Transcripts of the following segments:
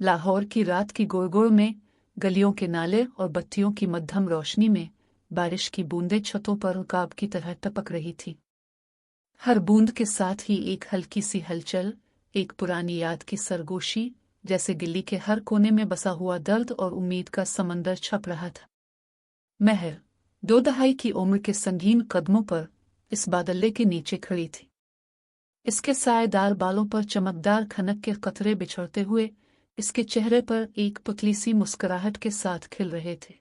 लाहौर की रात की गोरगोर में गलियों के नाले और बत्तियों की मध्यम रोशनी में बारिश की बूंदें छतों पर उकाब की तरह टपक रही थी। हर बूंद के साथ ही एक हल्की सी हलचल, एक पुरानी याद की सरगोशी, जैसे गिल्ली के हर कोने में बसा हुआ दर्द और उम्मीद का समंदर छप रहा था। महर 2 दहाई की उम्र के संगीन कदमों पर इस बादल्ले के नीचे खड़ी थी। इसके साएदार बालों पर चमकदार खनक के कतरे बिछड़ते हुए इसके चेहरे पर एक पुतली सी मुस्कुराहट के साथ खिल रहे थे।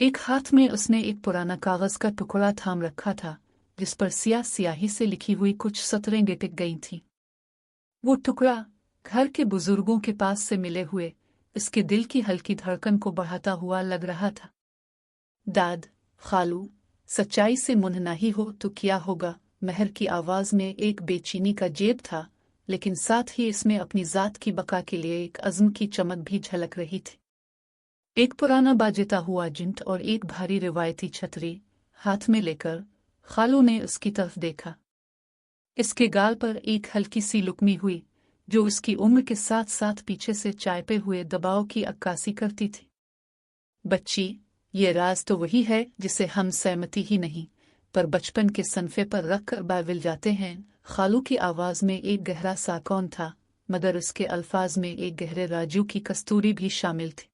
एक हाथ में उसने एक पुराना कागज का टुकड़ा थाम रखा था, जिस पर स्याही से लिखी हुई कुछ सतरें टिक गई थीं। वो टुकड़ा घर के बुजुर्गों के पास से मिले हुए इसके दिल की हल्की धड़कन को बढ़ाता हुआ लग रहा था। दाद, खालू, सच्चाई से मुनहनाही हो तो क्या होगा? महर की आवाज में एक बेचैनी का जेब था, लेकिन साथ ही इसमें अपनी जात की बका के लिए एक अज़्म की चमक भी झलक रही थी। एक पुराना बाजेता हुआ जिंट और एक भारी रिवायती छतरी हाथ में लेकर खालू ने उसकी तरफ देखा। इसके गाल पर एक हल्की सी लुकमी हुई, जो उसकी उम्र के साथ साथ पीछे से चायपे हुए दबाव की अक्कासी करती थी। बच्ची, ये राज तो वही है जिसे हम सहमति ही नहीं, पर बचपन के सनफे पर रख कर बाविल जाते हैं। खालू की आवाज में एक गहरा सा कौन था, मगर उसके अल्फाज में एक गहरे राजू की कस्तूरी भी शामिल थी।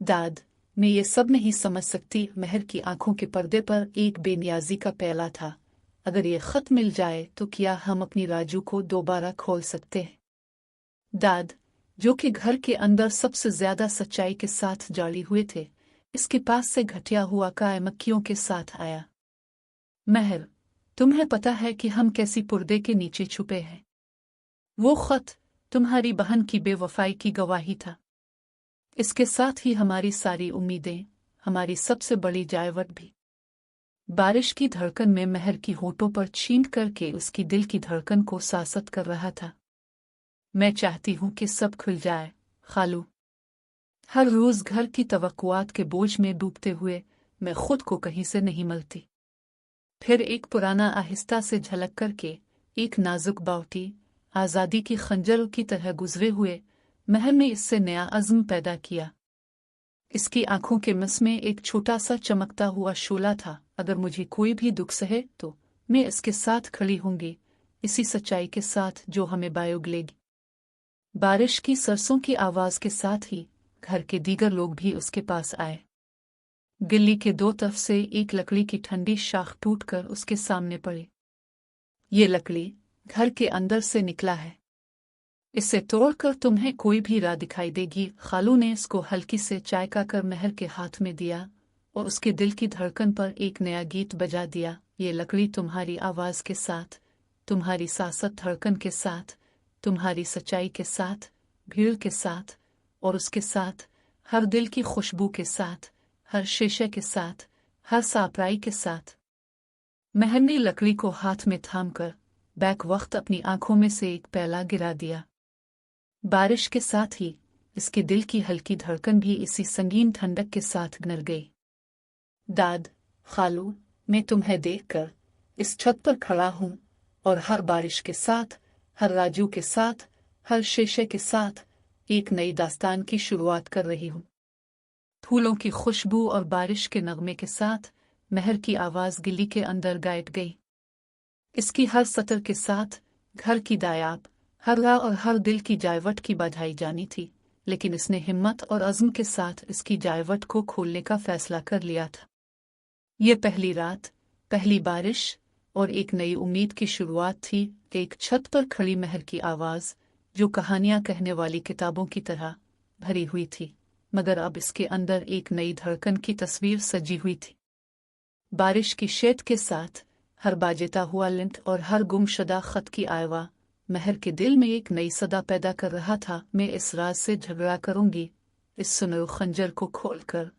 दाद, मैं ये सब नहीं समझ सकती। महर की आंखों के पर्दे पर एक बेनियाजी का प्याला था। अगर ये खत मिल जाए तो क्या हम अपनी राजू को दोबारा खोल सकते हैं? दाद, जो कि घर के अंदर सबसे ज्यादा सच्चाई के साथ जाली हुए थे, इसके पास से घटिया हुआ काय मक्खियों के साथ आया। महर, तुम्हें पता है कि हम कैसी पर्दे के नीचे छुपे हैं? वो खत तुम्हारी बहन की बेवफाई की गवाही था। इसके साथ ही हमारी सारी उम्मीदें, हमारी सबसे बड़ी जायवट भी। बारिश की धड़कन में महर की होठों पर छींक करके उसकी दिल की धड़कन को सासत कर रहा था। मैं चाहती हूं कि सब खुल जाए, खालू। हर रोज घर की तवक्कुआत के बोझ में डूबते हुए मैं खुद को कहीं से नहीं मिलती। फिर एक पुराना आहिस्ता से झलक करके एक नाजुक बावटी आज़ादी की खंजर की तरह गुजरे हुए महर ने इससे नया अज़्म पैदा किया। इसकी आंखों के मिस में एक छोटा सा चमकता हुआ शोला था। अगर मुझे कोई भी दुख सहे तो मैं इसके साथ खड़ी होंगी, इसी सच्चाई के साथ जो हमें बायोग लेगी। बारिश की सरसों की आवाज के साथ ही घर के दीगर लोग भी उसके पास आए। गिल्ली के दो तरफ से एक लकड़ी की ठंडी शाख टूटकर उसके सामने पड़ी। ये लकड़ी घर के अंदर से निकला है। इसे तोड़कर तुम्हें कोई भी राह दिखाई देगी। खालू ने इसको हल्की से चायका कर महर के हाथ में दिया और उसके दिल की धड़कन पर एक नया गीत बजा दिया। ये लकड़ी तुम्हारी आवाज के साथ, तुम्हारी सासत धड़कन के साथ, तुम्हारी सच्चाई के साथ, भीड़ के साथ और उसके साथ हर दिल की खुशबू के साथ, हर शीशे के साथ, हर सापराई के साथ। महर ने लकड़ी को हाथ में थामकर बैक वक्त अपनी आंखों में से एक प्याला गिरा दिया। बारिश के साथ ही इसके दिल की हल्की धड़कन भी इसी संगीन ठंडक के साथ गिर गई। दाद, खालू, मैं तुम्हें देखकर इस छत पर खड़ा हूं और हर बारिश के साथ, हर राजू के साथ, हर शीशे के साथ एक नई दास्तान की शुरुआत कर रही हूं। फूलों की खुशबू और बारिश के नगमे के साथ महर की आवाज गिल्ली के अंदर गायब गई। इसकी हर सतर के साथ घर की दायाब, हर राह और हर दिल की जायवट की बधाई जानी थी, लेकिन इसने हिम्मत और अज़्म के साथ इसकी जायवट को खोलने का फैसला कर लिया था। ये पहली रात, पहली बारिश और एक नई उम्मीद की शुरुआत थी। एक छत पर खड़ी महर की आवाज, जो कहानियां कहने वाली किताबों की तरह भरी हुई थी, मगर अब इसके अंदर एक नई धड़कन की तस्वीर सजी हुई थी। बारिश की शेत के साथ हर बाजेता हुआ लिंट और हर गुमशुदा खत की आयवा महर के दिल में एक नई सदा पैदा कर रहा था। मैं इस राज से झगड़ा करूंगी, इस सुनहरे खंजर को खोलकर,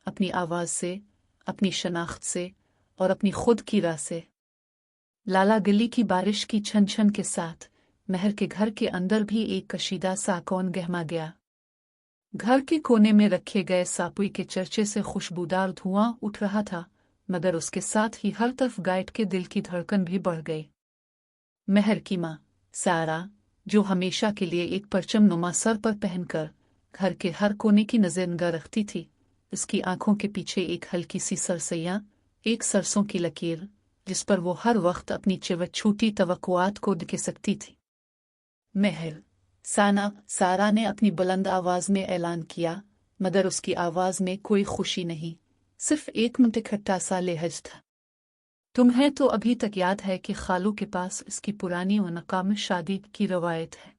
अपनी आवाज से, अपनी शनाख्त से और अपनी खुद की राह से। लाला गिल्ली की बारिश की छन छन के साथ महर के घर के अंदर भी एक कशीदा सा कौन गहमा गया। घर के कोने में रखे गए सापुई के चर्चे से खुशबूदार धुआं उठ रहा था, मगर उसके साथ ही हर तरफ गाइड के दिल की धड़कन भी बढ़ गई। महर की माँ सारा जो हमेशा के लिए एक परचम नुमा सर पर पहनकर घर के हर कोने की नजर निगाह रखती थी। उसकी आंखों के पीछे एक हल्की सी सरसैया, एक सरसों की लकीर, जिस पर वो हर वक्त अपनी चिवट छूटी तवक्कुआत को दिखे सकती थी। महर सारा ने अपनी बुलंद आवाज में ऐलान किया, मगर उसकी आवाज में कोई खुशी नहीं, सिर्फ एक मुंतखट्टा सा लहज था। तुम्हें तो अभी तक याद है कि खालू के पास इसकी पुरानी और नाकाम शादी की रवायत है।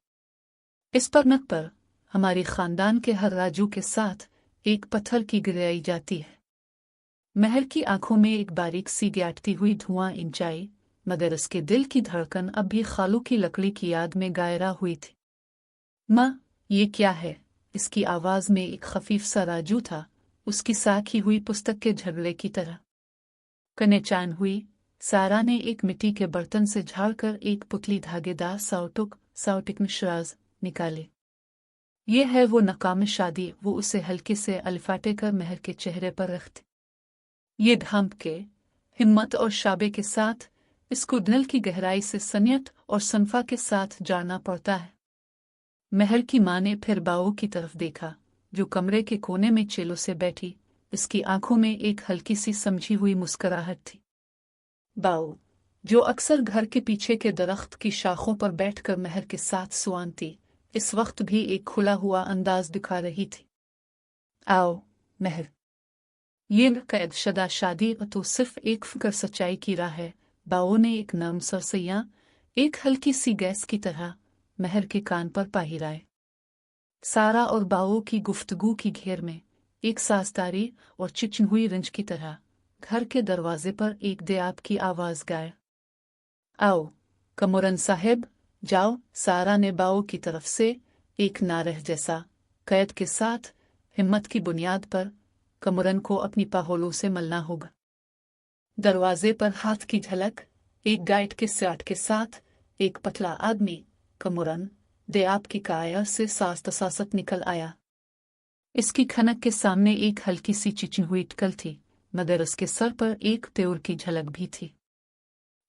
इस पर हमारी खानदान के हर राजू के साथ एक पत्थर की गिराई जाती है। महर की आंखों में एक बारीक सी ग्याटती हुई धुआं इंचाई, मगर उसके दिल की धड़कन अब भी खालू की लकड़ी की याद में गायरा हुई थी। माँ, ये क्या है? इसकी आवाज में एक खफीफ सा राजू था, उसकी साखी हुई पुस्तक के झगड़े की तरह। कनेचान हुई, सारा ने एक मिट्टी के बर्तन से झाड़कर एक पुतली धागेदार साउटिक मिश्राज निकाले। ये है वो नाकाम शादी। वो उसे हल्के से अलिफाटे कर महर के चेहरे पर रखते। ये ढांप के, हिम्मत और शाबे के साथ इसको दिल की गहराई से सनियत और सनफा के साथ जानना पड़ता है। महर की माँ ने फिर बाऊ की तरफ देखा, जो कमरे के कोने में चेलो से बैठी। इसकी आंखों में एक हल्की सी समझी हुई मुस्कुराहट थी। बाऊ, जो अक्सर घर के पीछे के दरख्त की शाखों पर बैठकर महर के साथ सुआनती, इस वक्त भी एक खुला हुआ अंदाज दिखा रही थी। आओ महर, ये कैद शदा शादी तो सिर्फ एक फिक्र सच्चाई की राह है। बाऊ ने एक नर्म सरसैया, एक हल्की सी गैस की तरह महर के कान पर पाहिराए। सारा और बाऊ की गुफ्तगू की घेर में एक साजदारी और चिचन हुई रिंच की तरह घर के दरवाजे पर एक देआब की आवाज गाय, आओ कमरन साहेब, जाओ। सारा ने बाऊ की तरफ से एक नारह जैसा कैद के साथ हिम्मत की बुनियाद पर कमरन को अपनी पाहोलों से मलना होगा। दरवाजे पर हाथ की झलक, एक गाइड के स्याट के साथ एक पतला आदमी कमरन देआब की काया से सास तसासत निकल आया। इसकी खनक के सामने एक हल्की सी चिचन हुई टकल थी, मगर उसके सर पर एक त्योर की झलक भी थी।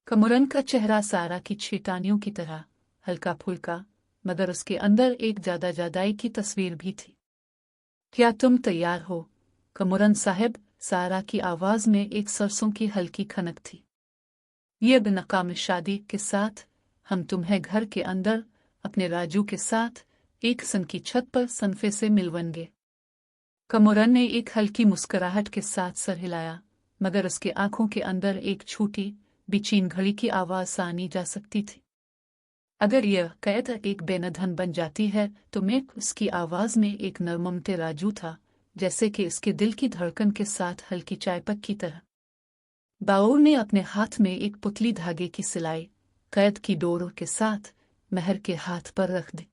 कमरन का चेहरा सारा की छेटानियों की तरह हल्का फुल्का, मगर उसके अंदर एक जादाई की तस्वीर भी थी। क्या तुम तैयार हो कमरन साहब? सारा की आवाज में एक सरसों की हल्की खनक थी। ये बेनकाम शादी के साथ हम तुम्हें घर के अंदर अपने राजू के साथ एक सन की छत पर सनफे से मिलवाएंगे। कमरन ने एक हल्की मुस्कुराहट के साथ सर हिलाया, मगर उसके आंखों के अंदर एक छोटी बेचैन घड़ी की आवाज सानी जा सकती थी। अगर यह कैद एक बेनधन बन जाती है तो मैं उसकी आवाज में एक नरममते राजू था, जैसे कि इसके दिल की धड़कन के साथ हल्की चायपक की तरह। बाऊ ने अपने हाथ में एक पुतली धागे की सिलाई कैद की डोर के साथ महर के हाथ पर रख दी।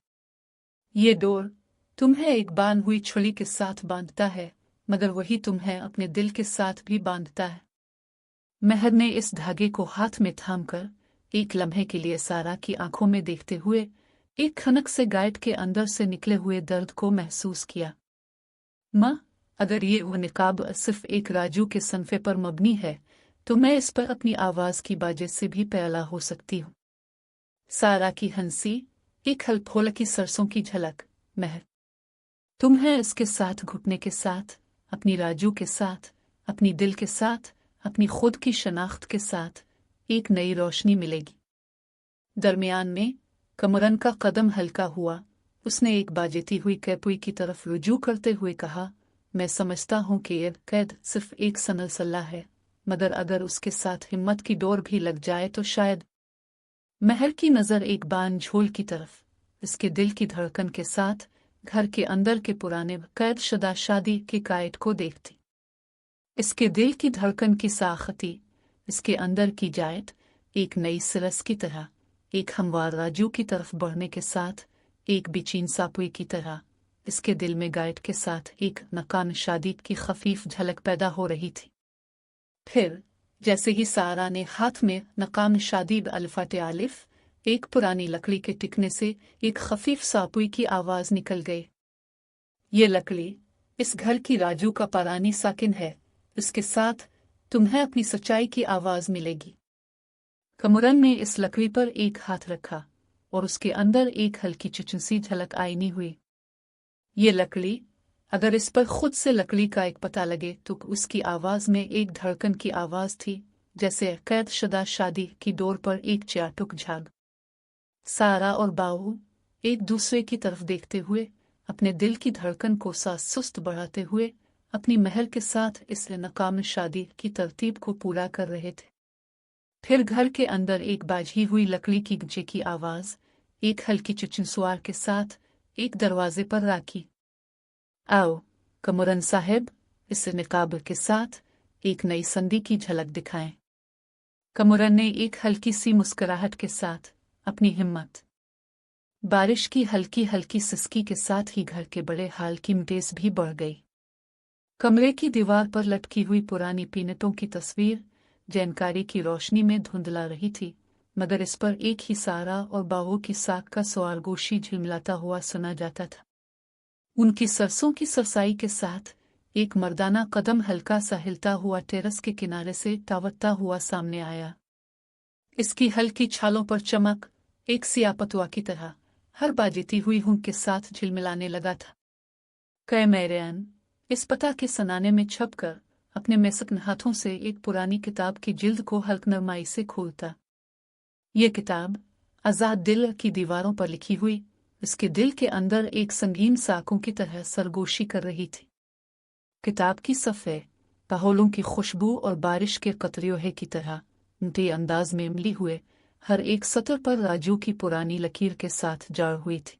ये डोर तुम्हें एक बांध हुई छुरी के साथ बांधता है, मगर वही तुम्हें अपने दिल के साथ भी बांधता है। महर ने इस धागे को हाथ में थामकर एक लम्हे के लिए सारा की आंखों में देखते हुए एक खनक से गाइड के अंदर से निकले हुए दर्द को महसूस किया। माँ, अगर ये वो निकाब सिर्फ एक राजू के सनफे पर मबनी है तो मैं इस पर अपनी आवाज की बाजे से भी पैला हो सकती हूँ। सारा की हंसी, एक हल्की की सरसों की झलक। महर, तुम्हें इसके साथ घुटने के साथ, अपनी राजू के साथ, अपनी दिल के साथ, अपनी खुद की शनाख्त के साथ एक नई रोशनी मिलेगी। दरमियान में कमरन का कदम हल्का हुआ। उसने एक बाजेती हुई कैपुई की तरफ रुजू करते हुए कहा, मैं समझता हूँ कि ये कैद सिर्फ एक सनसल्ला है, मगर अगर उसके साथ हिम्मत की डोर भी लग जाए तो शायद। महर की नजर एक बान झोल की तरफ, इसके दिल की धड़कन के साथ घर के अंदर के पुराने कैद शुदा शादी के कायद को देखती। इसके दिल की धड़कन की साखती, इसके अंदर की जायत एक नई सिरस की तरह, एक हमवार राजू की तरफ बढ़ने के साथ एक बेचैन सापुई की तरह इसके दिल में गाइड के साथ एक नाकाम शादी की खफीफ झलक पैदा हो रही थी। फिर जैसे ही सारा ने हाथ में नाकाम शादी अल्फाते आलिफ, एक पुरानी लकड़ी के टिकने से एक खफीफ सापुई की आवाज निकल गई। ये लकड़ी इस घर की राजू का परानी साकिन है, इसके साथ तुम्हें अपनी सच्चाई की आवाज मिलेगी। कमरन ने इस लकड़ी पर एक हाथ रखा, और उसके अंदर एक हल्की चिचुनसी झलक आईनी हुई। ये लकड़ी, अगर इस पर खुद से लकड़ी का एक पता लगे तो उसकी आवाज में एक धड़कन की आवाज थी, जैसे कैद शुदा शादी की डोर पर एक चाटुक झाग। सारा और बाहू एक दूसरे की तरफ देखते हुए अपने दिल की धड़कन को सुस्त बढ़ाते हुए अपनी महल के साथ इस नाकाम शादी की तरतीब को पूरा कर रहे थे। फिर घर के अंदर एक बाझी हुई लकड़ी की गंजे की आवाज एक हल्की चिचुनसुआर के साथ एक दरवाजे पर राखी। आओ कमरन साहब, इस निकाब के साथ एक नई संधि की झलक दिखाएं। कमरन ने एक हल्की सी मुस्कुराहट के साथ अपनी हिम्मत। बारिश की हल्की हल्की सिसकी के साथ ही घर के बड़े हाल की तेज भी बढ़ गई। कमरे की दीवार पर लटकी हुई पुरानी पीनटों की तस्वीर जानकारी की रोशनी में धुंधला रही थी, मगर इस पर एक ही सारा और बाहू की साख का सवारगोशी झिलमिलाता हुआ सुना जाता था। उनकी सरसों की सरसाई के साथ एक मर्दाना कदम हल्का सा हिलता हुआ टेरेस के किनारे से टावरता हुआ सामने आया। इसकी हल्की छालों पर चमक एक सियापतुआ की तरह हर बाजीती हुई हुंक के साथ झिलमिलाने लगा था। कैमरेन इस पता के सनाने में छपकर अपने मेसकन हाथों से एक पुरानी किताब की जिल्द को हल्क नरमाई से खोलता। ये किताब आजाद दिल की दीवारों पर लिखी हुई इसके दिल के अंदर एक संगीन साकों की तरह सरगोशी कर रही थी। किताब की सफ़े पहोलों की खुशबू और बारिश के कतरियों की तरह ऊंटे अंदाज में मिली हुए हर एक सतर पर राजू की पुरानी लकीर के साथ जड़ हुई थी।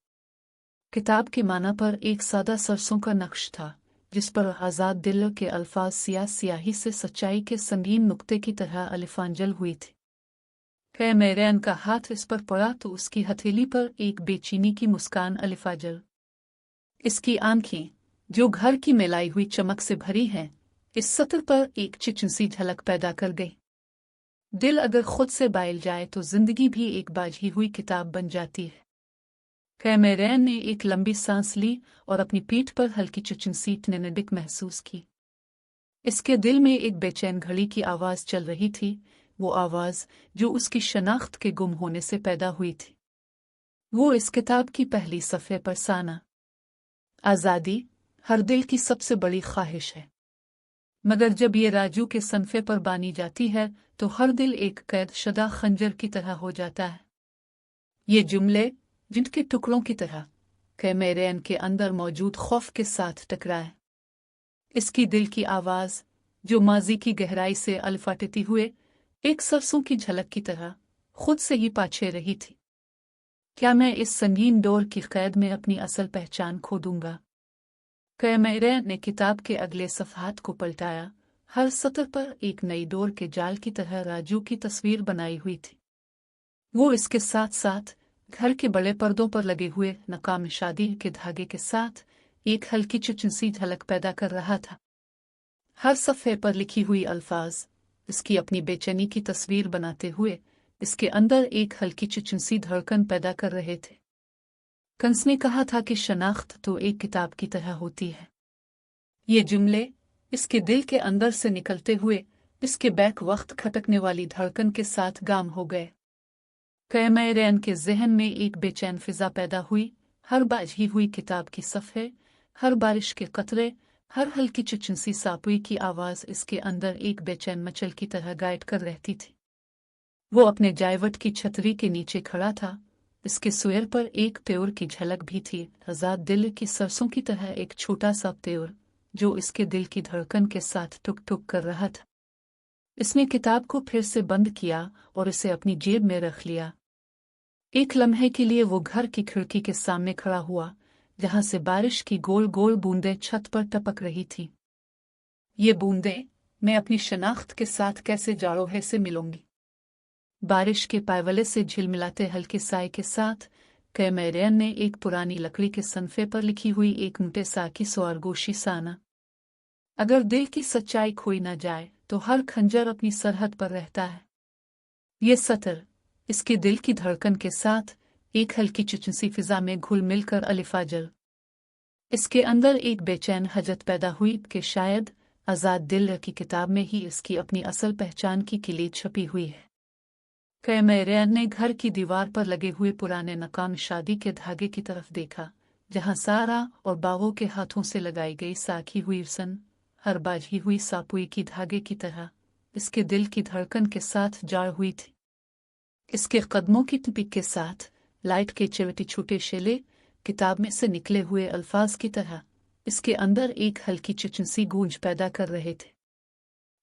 किताब के माना पर एक सादा सरसों का नक्श था, जिस पर आजाद दिल के अल्फाज स्याही से सच्चाई के संगीन नुक्ते की तरह अलिफांजल हुई थी। कैमरेन का हाथ इस पर पड़ा तो उसकी हथेली पर एक बेचैनी की मुस्कान अलिफाजल। इसकी आंखें, जो घर की मिलाई हुई चमक से भरी हैं, इस सतर पर एक चिचुनसी झलक पैदा कर गई। दिल अगर खुद से बाइल जाए तो जिंदगी भी एक बाझी हुई किताब बन जाती है। कैमरेन ने एक लंबी सांस ली और अपनी पीठ पर हल्की चिचुनसी ठिठुरन महसूस की। इसके दिल में एक बेचैन घड़ी की आवाज चल रही थी, वो आवाज जो उसकी शनाख्त के गुम होने से पैदा हुई थी। वो इस किताब की पहली सफ़े पर साना। आज़ादी हर दिल की सबसे बड़ी ख्वाहिश है, मगर जब ये राजू के सनफे पर बानी जाती है तो हर दिल एक कैद शुदा खंजर की तरह हो जाता है। ये जुमले जिनके टुकड़ों की तरह कैमरेन के अंदर मौजूद खौफ के साथ टकराए। इसकी दिल की आवाज जो माजी की गहराई से अलफाटती हुए एक सरसों की झलक की तरह खुद से ही पाछे रही थी। क्या मैं इस संगीन डोर की कैद में अपनी असल पहचान खो दूंगा? कैमरेन ने किताब के अगले सफ़हात को पलटाया। हर सतर पर एक नई डोर के जाल की तरह राजू की तस्वीर बनाई हुई थी। वो इसके साथ साथ घर के बड़े पर्दों पर लगे हुए नाकाम शादी के धागे के साथ एक हल्की चिचुनसी झलक पैदा कर रहा था। हर सफ़े पर लिखी हुई अल्फाज इसकी अपनी बेचैनी की तस्वीर बनाते हुए इसके अंदर एक हल्की चिचुनसी धड़कन पैदा कर रहे थे। कंस ने कहा था कि शनाख्त तो एक किताब की तरह होती है। ये जुमले इसके दिल के अंदर से निकलते हुए इसके बैक वक्त खटकने वाली धड़कन के साथ गाम हो गए। कैमरेन के जहन में एक बेचैन फिजा पैदा हुई। हर बाझी हुई किताब की सफ़े, हर बारिश के कतरे, हर हल्की चिचुनसी सापुई की आवाज़ इसके अंदर एक बेचैन मचल की तरह गाइड कर रहती थी। वो अपने जायवट की छतरी के नीचे खड़ा था। इसके सुएर पर एक त्योर की झलक भी थी, आजाद दिल की सरसों की तरह एक छोटा सा त्योर जो इसके दिल की धड़कन के साथ टुक टुक कर रहा था। इसने किताब को फिर से बंद किया और इसे अपनी जेब में रख लिया। एक लम्हे के लिए वो घर की खिड़की के सामने खड़ा हुआ, जहां से बारिश की गोल गोल बूंदें छत पर टपक रही थीं। ये बूंदें मैं अपनी शनाख्त के साथ कैसे जाड़ोहे से मिलूंगी? बारिश के पायवले से झिलमिलाते हल्के साए के साथ कैमरेन ने एक पुरानी लकड़ी के सनफे पर लिखी हुई एक मोटे सा की सवारगोशी साना। अगर दिल की सच्चाई खोई ना जाए तो हर खंजर अपनी सरहद पर रहता है। ये सतर इसके दिल की धड़कन के साथ एक हल्की चिचुनसी फिजा में घुल मिलकर अलिफाजल। इसके अंदर एक बेचैन हजत पैदा हुई कि शायद आजाद दिल की किताब में ही इसकी अपनी असल पहचान की किलीद छपी हुई है। कैमरेन ने घर की दीवार पर लगे हुए पुराने नाकाम शादी के धागे की तरफ देखा, जहां सारा और बावों के हाथों से लगाई गई साखी हुई रस्म हर बाजी हुई सापुई की धागे की तरह इसके दिल की धड़कन के साथ जाड़ हुई थी। इसके कदमों की टिपिक के साथ लाइट के चिवटी छूटे शेले किताब में से निकले हुए अल्फाज की तरह इसके अंदर एक हल्की चिचनसी गूंज पैदा कर रहे थे।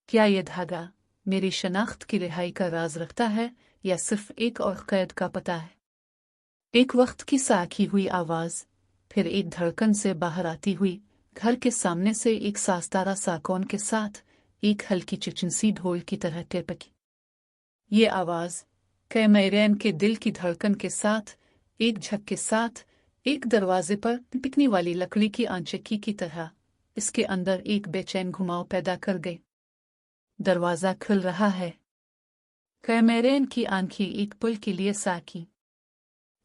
क्या ये धागा मेरी शनाख्त की रिहाई का राज रखता है या सिर्फ एक और कैद का पता है? एक वक्त की साखी हुई आवाज फिर एक धड़कन से बाहर आती हुई घर के सामने से एक सास्तारा साकौन के साथ एक हल्की चिचनसी ढोल की तरह टेपकी। ये आवाज कैमरेन के दिल की धड़कन के साथ एक झक के साथ एक दरवाजे पर पिकने वाली लकड़ी की आंचकी की तरह इसके अंदर एक बेचैन घुमाव पैदा कर गई। दरवाजा खुल रहा है। कैमरेन की आंखें एक पल के लिए साकी।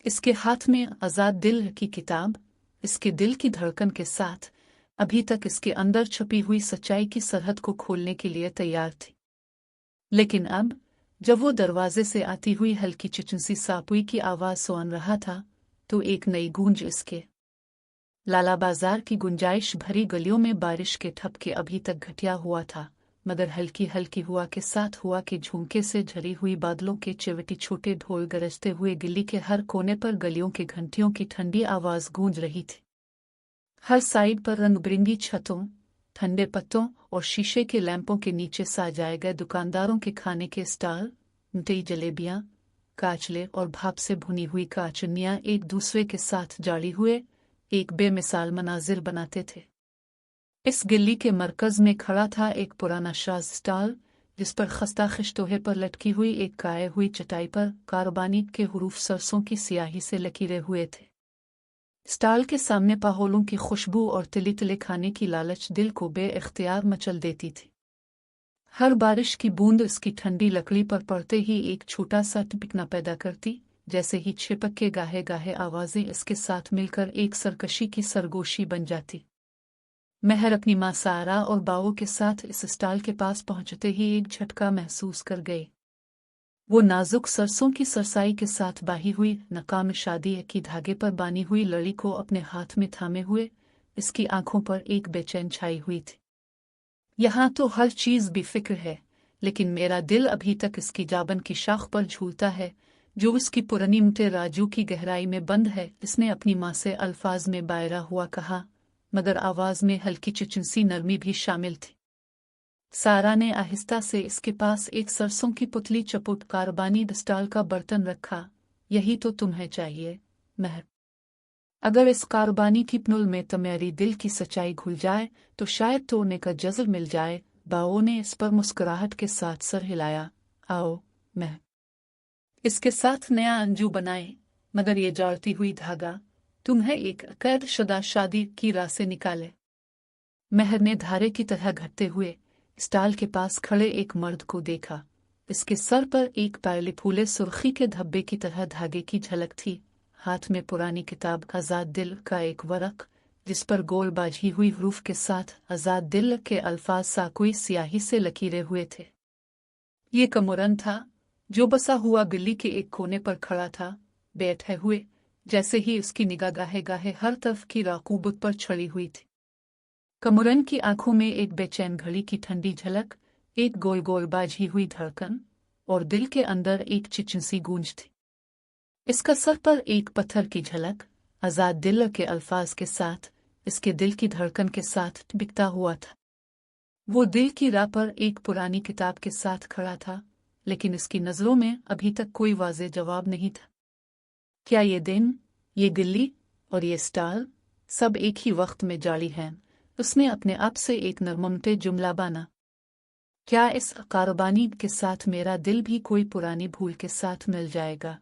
इसके हाथ में आजाद दिल की किताब इसके दिल की धड़कन के साथ अभी तक इसके अंदर छुपी हुई सच्चाई की सरहद को खोलने के लिए तैयार थी। लेकिन अब जब वो दरवाजे से आती हुई हल्की चिचनसी सापुई की आवाज सुन रहा था तो एक नई गूंज इसके लाला बाजार की गुंजाइश भरी गलियों में बारिश के ठपके अभी तक घटिया हुआ था, मगर हल्की हल्की हुआ के साथ हुआ के झुमके से झरी हुई बादलों के चिवटी छोटे ढोल गरजते हुए गिल्ली के हर कोने पर गलियों की घंटियों की ठंडी आवाज गूंज रही थी। हर साइड पर रंग बिरंगी छतों, ठंडे पत्तों और शीशे के लैंपों के नीचे सजाए गए दुकानदारों के खाने के स्टॉल, मिठाई जलेबियां, काचले और भाप से भुनी हुई काचुनियां एक दूसरे के साथ जाड़ी हुए एक बेमिसाल मनाजिर बनाते थे। इस गिल्ली के मरकज में खड़ा था एक पुराना शाज स्टॉल, जिस पर खस्ता खिश्तोहे पर लटकी हुई एक काये हुई चटाई पर कारबानी के हुरूफ सरसों की स्याही से लकीरे हुए थे। स्टॉल के सामने पाहोलों की खुशबू और तिली तिले खाने की लालच दिल को बे-इख्तियार मचल देती थी। हर बारिश की बूंद इसकी ठंडी लकड़ी पर पड़ते ही एक छोटा सा टिपकना पैदा करती, जैसे ही छिपक के गाहे गाहे आवाजें इसके साथ मिलकर एक सरकशी की सरगोशी बन जाती। महर अपनी माँ सारा और बाओ के साथ इस स्टॉल के पास पहुंचते ही एक झटका महसूस कर गए। वो नाजुक सरसों की सरसाई के साथ बाही हुई नकाम शादी की धागे पर बानी हुई लड़ी को अपने हाथ में थामे हुए इसकी आंखों पर एक बेचैन छाई हुई थी। यहाँ तो हर चीज बेफिक्र है, लेकिन मेरा दिल अभी तक इसकी जाबन की शाख पर झूलता है जो उसकी पुरानी मुटे राजू की गहराई में बंद है। इसने अपनी माँ से अल्फाज में बायरा हुआ कहा, मगर आवाज में हल्की चिचनसी नरमी भी शामिल थी। सारा ने आहिस्ता से इसके पास एक सरसों की पुतली चपुट कारबानी स्टॉल का बर्तन रखा। यही तो तुम्हें चाहिए महर। अगर इस कारबानी की पनुल में तुम्हारी दिल की सच्चाई घुल जाए तो शायद तोड़ने का जज़्ब मिल जाए। बाओ ने इस पर मुस्कुराहट के साथ सर हिलाया। आओ महर, इसके साथ नया अंजू बनाए, मगर ये जाड़ती हुई धागा तुम्हें एक कैद शुदा शादी की राह से निकाले। महर ने धारे की तरह घटते हुए स्टॉल के पास खड़े एक मर्द को देखा। इसके सर पर एक पायले फूले सुर्खी के धब्बे की तरह धागे की झलक थी। हाथ में पुरानी किताब आजाद दिल का एक वरक, जिस पर गोल बाजी हुई हरूफ के साथ आजाद दिल के अल्फाज साकुई स्याही से लकीरे हुए थे। ये कमुरन था जो बसा हुआ गिल्ली के एक कोने पर खड़ा था, बैठे हुए, जैसे ही उसकी निगाह गाहे गाहे हर तरफ की राकूबत पर छड़ी हुई थी। कमुरन की आंखों में एक बेचैन घड़ी की ठंडी झलक, एक गोल गोल बाजी हुई धड़कन और दिल के अंदर एक चिचनसी गूंज थी। इसका सर पर एक पत्थर की झलक आजाद दिल के अल्फाज के साथ इसके दिल की धड़कन के साथ बिकता हुआ था। वो दिल की राह पर एक पुरानी किताब के साथ खड़ा था, लेकिन इसकी नजरों में अभी तक कोई वाज़े जवाब नहीं था। क्या ये दिन, ये गिल्ली और ये स्टॉल सब एक ही वक्त में जारी हैं? उसने अपने आप से एक नरममते जुमला बाना। क्या इस कारबानी के साथ मेरा दिल भी कोई पुरानी भूल के साथ मिल जाएगा?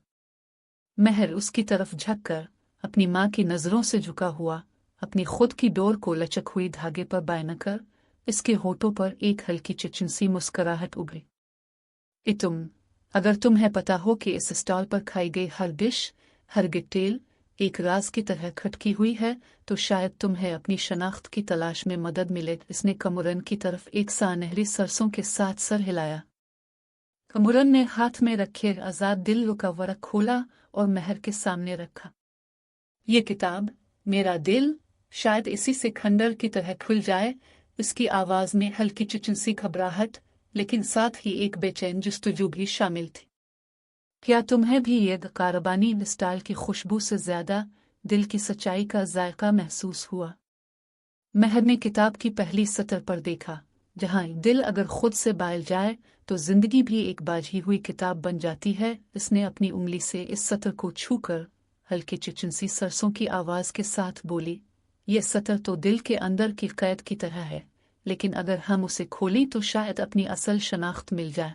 महर उसकी तरफ झुककर अपनी माँ की नजरों से झुका हुआ अपनी खुद की डोर को लचक हुई धागे पर बायना कर इसके होठों पर एक हल्की चिचनसी मुस्कुराहट उभरी। अगर तुम्हें पता हो कि इस स्टॉल पर खाई गई हर डिश, हर गिट्टेल एक राज की तरह खटकी हुई है, तो शायद तुम्हें अपनी शनाख्त की तलाश में मदद मिले। इसने कमुरन की तरफ एक सानहरी सरसों के साथ सर हिलाया। कमुरन ने हाथ में रखे आज़ाद दिल का वरक खोला और महर के सामने रखा। ये किताब मेरा दिल शायद इसी से खंडर की तरह खुल जाए। उसकी आवाज में हल्की चिचिंसी घबराहट, लेकिन साथ ही एक बेचैन जुस्तजू भी शामिल थी। क्या तुम्हें भी ये कारबानी मिस्टाल की खुशबू से ज्यादा दिल की सच्चाई का जायका महसूस हुआ? महर ने किताब की पहली सतर पर देखा, जहां दिल अगर खुद से बाल जाए तो जिंदगी भी एक बाझी हुई किताब बन जाती है। इसने अपनी उंगली से इस सतर को छूकर हल्की चिचिंसी सरसों की आवाज के साथ बोली, ये सतर तो दिल के अंदर की कैद की तरह है, लेकिन अगर हम उसे खोलें तो शायद अपनी असल शनाख्त मिल जाए।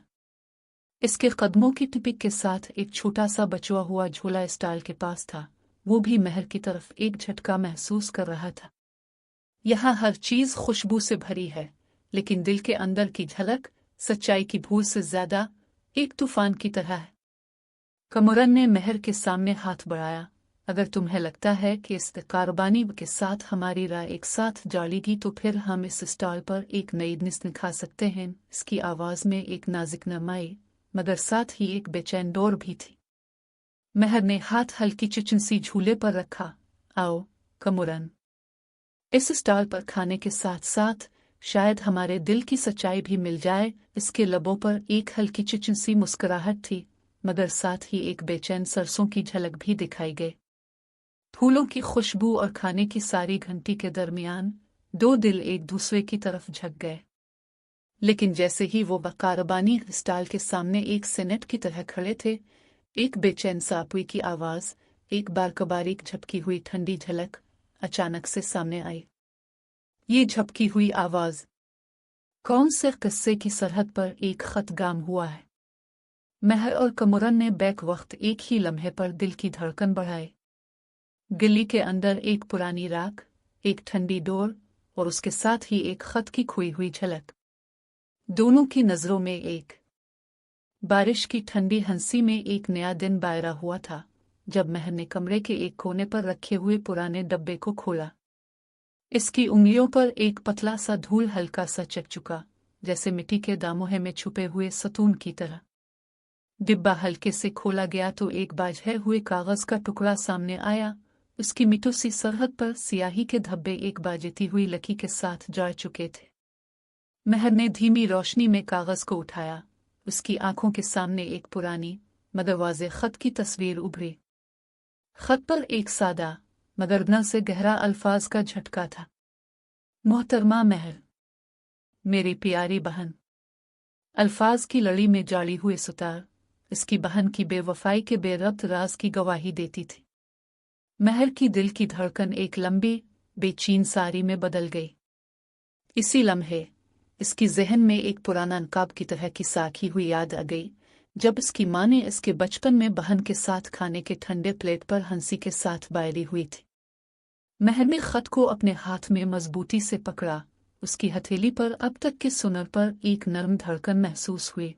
इसके कदमों की टिपिक के साथ एक छोटा सा बचवा हुआ झोला स्टाल के पास था। वो भी महर की तरफ एक झटका महसूस कर रहा था। यहाँ हर चीज खुशबू से भरी है, लेकिन दिल के अंदर की झलक सच्चाई की भूल से ज्यादा एक तूफान की तरह है। कमुरन ने महर के सामने हाथ बढ़ाया। अगर तुम्हें लगता है कि इस कारबानी के साथ हमारी राय एक साथ जालेगी तो फिर हम इस स्टॉल पर एक नई निस्न खा सकते हैं। इसकी आवाज में एक नाजुक नरमाई मगर साथ ही एक बेचैन डोर भी थी। महर ने हाथ हल्की चिचिंसी झूले पर रखा। आओ कमुरन, इस स्टॉल पर खाने के साथ साथ शायद हमारे दिल की सच्चाई भी मिल जाए। इसके लबों पर एक हल्की चिचिंसी मुस्कुराहट थी, मगर साथ ही एक बेचैन सरसों की झलक भी दिखाई गई। फूलों की खुशबू और खाने की सारी घंटी के दरमियान दो दिल एक दूसरे की तरफ झक गए। लेकिन जैसे ही वो बकारबानी स्टॉल के सामने एक सेनेट की तरह खड़े थे, एक बेचैन सापुई की आवाज, एक बारीक झपकी हुई ठंडी झलक अचानक से सामने आई। ये झपकी हुई आवाज कौन से किस्से की सरहद पर एक खत गाम हुआ है? महर और कमुरन ने बैक वक्त एक ही लम्हे पर दिल की धड़कन बढ़ाई। गिल्ली के अंदर एक पुरानी राख, एक ठंडी डोर और उसके साथ ही एक खत की खोई हुई झलक। दोनों की नजरों में एक बारिश की ठंडी हंसी में एक नया दिन बायरा हुआ था, जब महर ने कमरे के एक कोने पर रखे हुए पुराने डब्बे को खोला। इसकी उंगलियों पर एक पतला सा धूल हल्का सा चक चुका, जैसे मिट्टी के दामोहे में छुपे हुए सतून की तरह। डिब्बा हल्के से खोला गया तो एक बाझे हुए कागज का टुकड़ा सामने आया। उसकी मिट्टू सी सरहद पर सियाही के धब्बे एक बाजती हुई लकी के साथ जड़ चुके थे। महर ने धीमी रोशनी में कागज को उठाया। उसकी आंखों के सामने एक पुरानी मगर वाज़े खत की तस्वीर उभरी। खत पर एक सादा मगर न से गहरा अल्फाज का झटका था। मोहतरमा महर, मेरी प्यारी बहन। अल्फाज की लड़ी में जाली हुए सुतार इसकी बहन की बेवफाई के बेरब्त राज की गवाही देती थी। महर की दिल की धड़कन एक लंबी बेचैन सारी में बदल गई। इसी लम्हे इसकी ज़हन में एक पुराना नकाब की तरह की साखी हुई याद आ गई, जब इसकी माँ ने इसके बचपन में बहन के साथ खाने के ठंडे प्लेट पर हंसी के साथ बायरी हुई थी। महर ने खत को अपने हाथ में मजबूती से पकड़ा। उसकी हथेली पर अब तक के सुनर पर एक नरम धड़कन महसूस हुई।